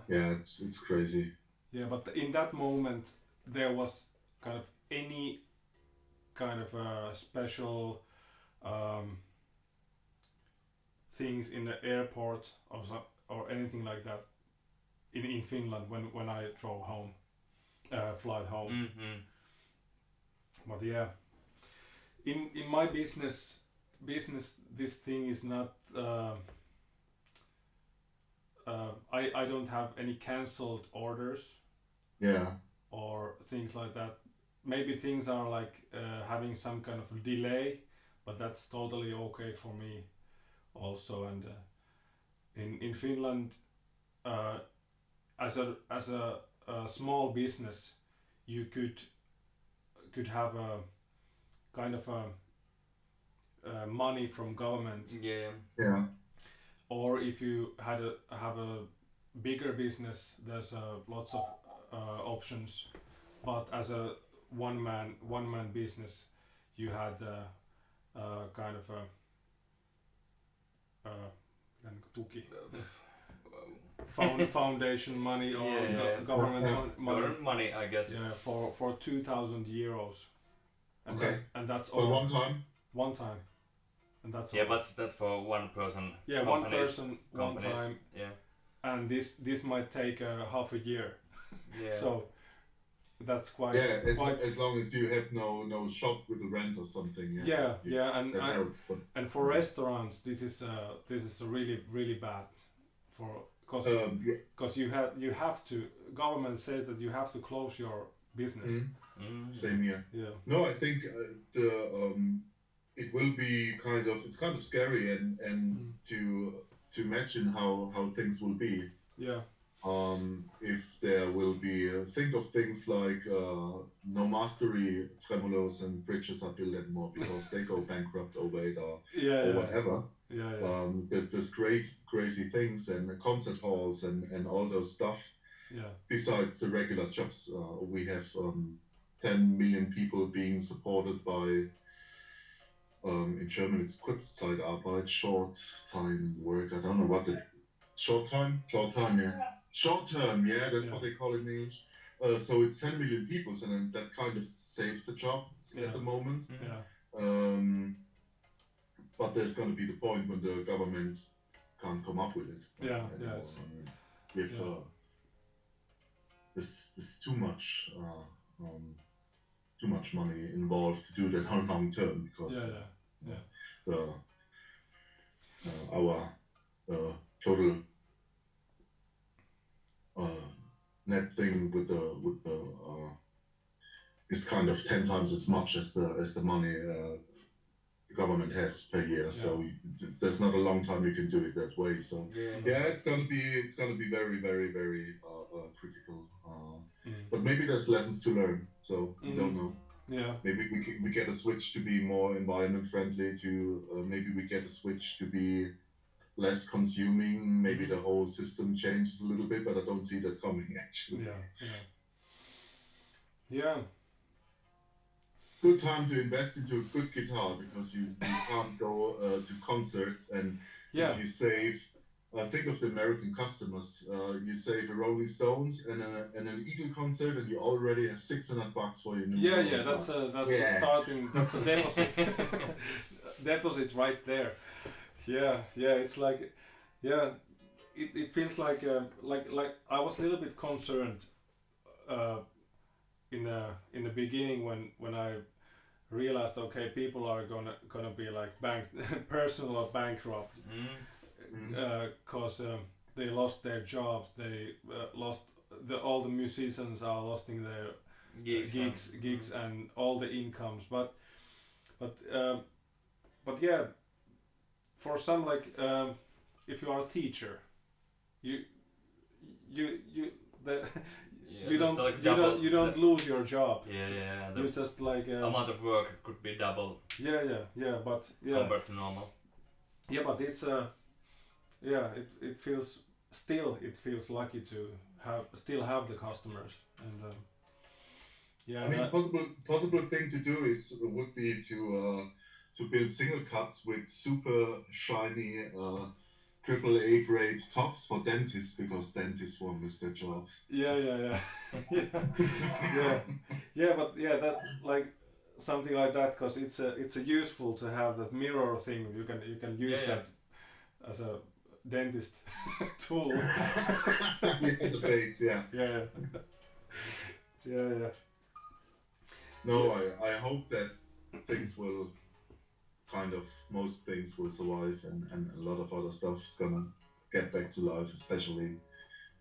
Yeah, it's crazy. Yeah, but in that moment there was kind of any kind of special things in the airport or anything like that in Finland when I drove home, flight home. But yeah, in my business this thing is not. I don't have any cancelled orders. Yeah. Or things like that. Maybe things are like having some kind of delay, but that's totally okay for me also. And in Finland, as a small business, you could have a kind of a money from government. Yeah. Or if you have a bigger business, there's lots of options. But as a one man business, you had kind of a tuki. Foundation money or government money, I guess. Yeah, for 2,000 euros. And okay. And that's all. For one time. One time. And that's all. But that's for one person. Yeah, one person, one time. Yeah. And this might take half a year. Yeah. So that's quite. Yeah, as long as you have no shop with a rent or something. Yeah, and that helps, but and for restaurants, this is really bad, because you have to. Government says that you have to close your business. Same here. Yeah. No, I think it will be it's kind of scary and to imagine how things will be. Yeah. If there will be think of things like no mastery tremolos and bridges are built anymore because they go bankrupt over it or whatever. There's crazy things and concert halls and all those stuff. Besides the regular jobs, we have 10 million people being supported by in German it's Kurzzeitarbeit, short time work. I don't know what it short time, yeah. Short term, that's what they call it in English. So it's 10 million people, and that kind of saves the jobs at the moment. But there's going to be the point when the government can't come up with it. There's too much money involved to do that on long term because our total net thing with the is kind of 10 times as much as the money the government has per year. So there's not a long time you can do it that way. So it's gonna be very very very critical. But maybe there's lessons to learn. So we don't know. Yeah. Maybe we get a switch to be more environment friendly. Maybe we get a switch to be less consuming. Maybe the whole system changes a little bit, but I don't see that coming actually. Yeah. Good time to invest into a good guitar because you can't go to concerts and if you save. Think of the American customers. You save a Rolling Stones and an Eagle concert, and you already have $600 for your new. That's a starting. That's a deposit. Deposit right there. It's like, it feels like I was a little bit concerned in the beginning when I realized people are gonna be like personal or bankrupt. Because they lost their jobs. They lost all the musicians are losing their gigs and all the incomes. But yeah, for some like if you are a teacher, you the you don't lose your job. Yeah. You just like amount of work could be double. Yeah. But compared to normal. Yeah, but it's it feels lucky to still have the customers and I mean, possible thing to do would be to build single cuts with super shiny AAA grade tops for dentists, because dentists won't miss their jobs. Yeah. But that like something like that, because it's useful to have that mirror thing. You can use that as a dentist tool. The base, yeah. Yeah. No, I hope that things will most things will survive, and a lot of other stuff is gonna get back to life, especially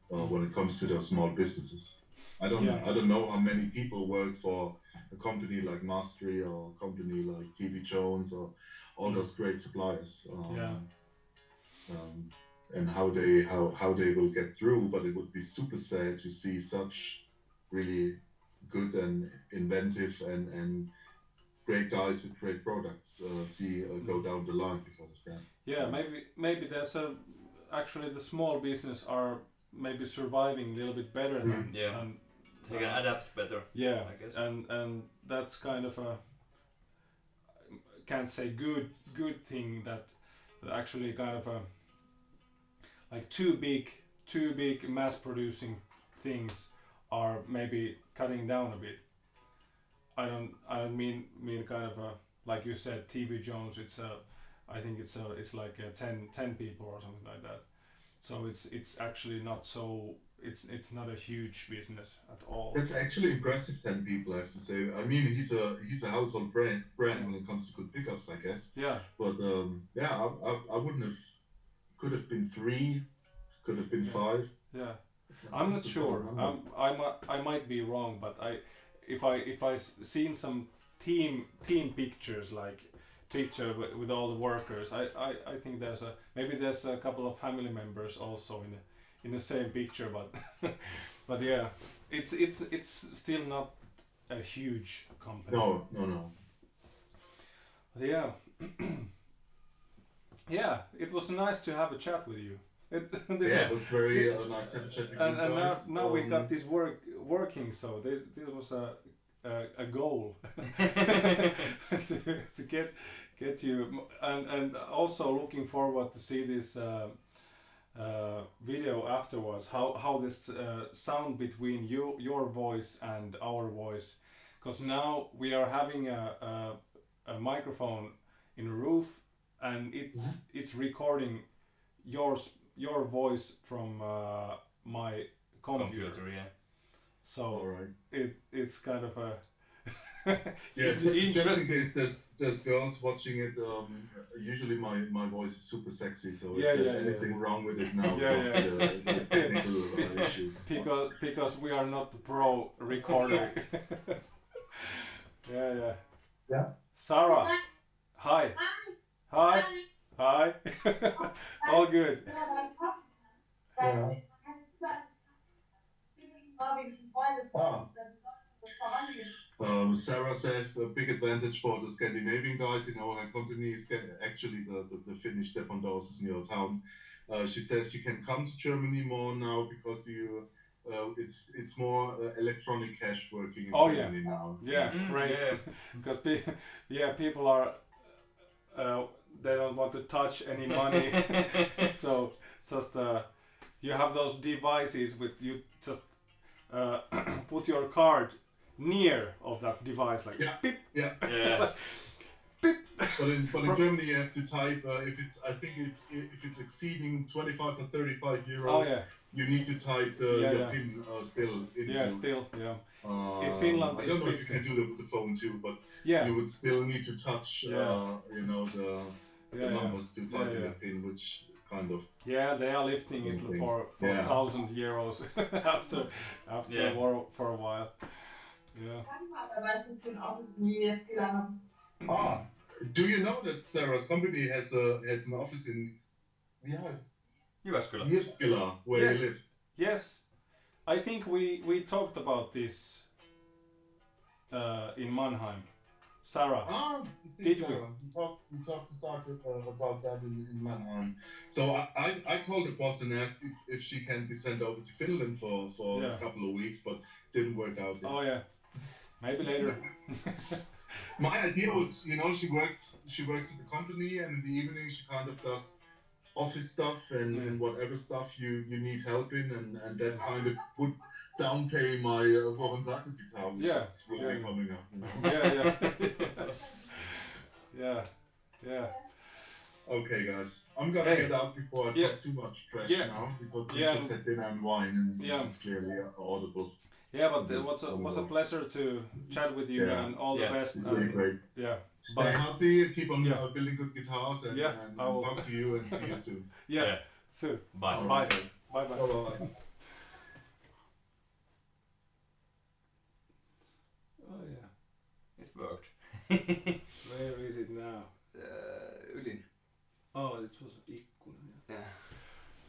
when it comes to those small businesses. I don't know how many people work for a company like Mastery or a company like TV Jones or all those great suppliers. And how they will get through, but it would be super sad to see such really good and inventive and great guys with great products go down the line because of that. Yeah, maybe there's actually the small business are maybe surviving a little bit better than they can adapt better. Yeah, I guess. And that's kind of a can't say good thing that actually kind of a like too big mass producing things are maybe cutting down a bit. I don't mean kind of a, like you said, TV Jones. I think it's like 10 people or something like that. So it's actually not so. It's not a huge business at all. That's actually impressive. 10 people, I have to say. I mean, he's a household brand when it comes to good pickups, I guess. Yeah. But I wouldn't have. Could have been 3. Could have been 5. Yeah. I'm not sure. I might be wrong, but if I seen some team pictures, like picture with all the workers, I think there's a couple of family members also in the same picture, but but yeah, it's still not a huge company. No. But yeah. Yeah, it was nice to have a chat with you. It was very nice to have a chat with you guys. And now we got this working, so this was a goal to get you, and also looking forward to see this video afterwards. How this sound between your voice and our voice, because now we are having a microphone in a roof, and it's recording your voice from my computer. Yeah. So it's kind of a just in case there's girls watching it. Usually my voice is super sexy, so if there's anything wrong with it now, the technical issues. Because we are not the pro recorder. Yeah. Sarah, hi. All good. Sarah says the big advantage for the Scandinavian guys in our company is actually the Finnish dependance in your town. She says you can come to Germany more now because it's more electronic cash working in Germany now. Yeah, great. Because people are they don't want to touch any money, so just you have those devices with you just put your card near of that device, like beep. Yeah. Beep. But in Germany you have to type if it's exceeding 25 or 35 euros. You need to type your PIN still into. In Finland, I don't know if you can do that with the phone too, but you would still need to touch the numbers to type in the PIN, which kind of. Yeah, they are lifting it for 1,000 euros after a war for a while. Yeah. Do you know that Sarah's company has an office in Jyväskylä, where you live? Yes, I think we talked about this in Mannheim. Sarah. Did Sarah. We talked to Sarah about that in Mannheim. So I called the boss and asked if she can be sent over to Finland for a couple of weeks, but didn't work out yet. Oh yeah, maybe later. My idea was, she works at the company, and in the evening she kind of does office stuff and whatever stuff you need help in, and that kind of would downpay my Vuorensaku guitar, which is really coming up. Yeah. Okay, guys, I'm gonna get out before I talk too much trash now, because we just had dinner and wine, and it's clearly audible. Yeah, but it was a pleasure to chat with you, and all the best. It's really great. Yeah. Stay healthy, keep on building good guitars, and talk to you and see you soon. Soon. Bye. Bye. Bye. Oh yeah. It worked. Where is it now? Ylin. Oh, it was ikkuna.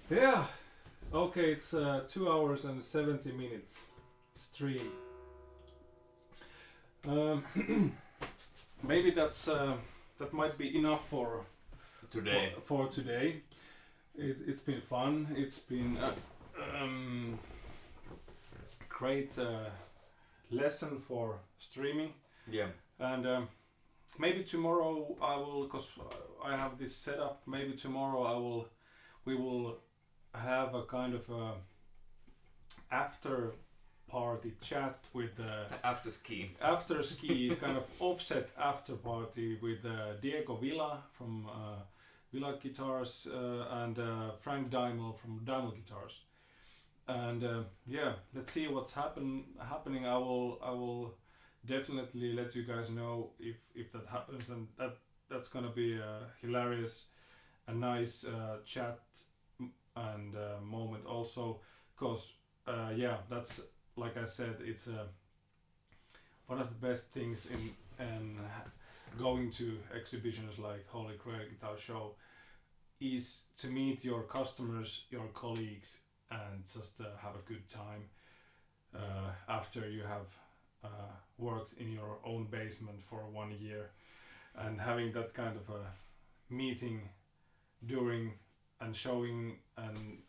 Yeah. Okay, it's 2 hours and 70 minutes stream. Maybe that might be enough for today. For today. It's been fun. It's been great lesson for streaming. Yeah. And maybe tomorrow I will, because I have this setup. Maybe tomorrow we will have a kind of a after party chat with after ski kind of offset after party with Diego Villa from Villa Guitars and Frank Daimel from Daimel Guitars, and let's see what's happening. I will definitely let you guys know if that happens, and that's gonna be a hilarious, a nice chat and moment also, because that's, like I said, it's one of the best things in going to exhibitions like Holy Grail Guitar Show is to meet your customers, your colleagues, and just have a good time after you have worked in your own basement for 1 year, and having that kind of a meeting during and showing and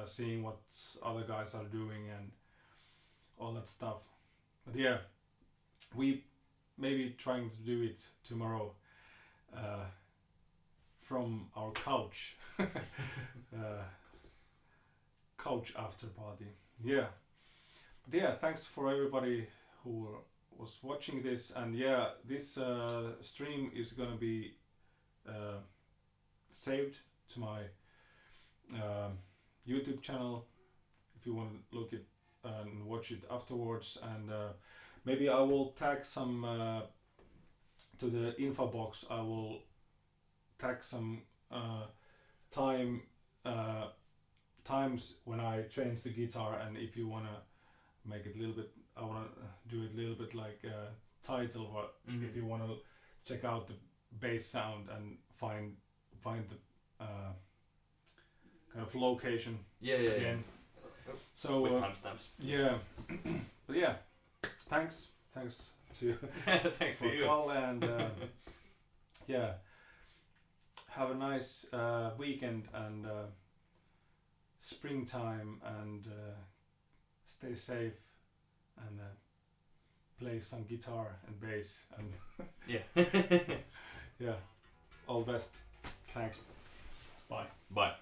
seeing what other guys are doing and all that stuff. But yeah, we maybe trying to do it tomorrow from our couch. Couch after party. Yeah. But yeah, thanks for everybody who was watching this, and this stream is gonna be saved to my YouTube channel if you want to look it and watch it afterwards, and maybe I will tag some to the info box. I will tag some times when I change the guitar, and if you wanna make it a little bit, I wanna do it a little bit like a title, but if you wanna check out the bass sound and find the kind of location again. So with timestamps. Yeah, but yeah, thanks to thanks to you, Carl, and have a nice weekend and springtime, and stay safe and play some guitar and bass, and yeah, all the best. Thanks. Bye.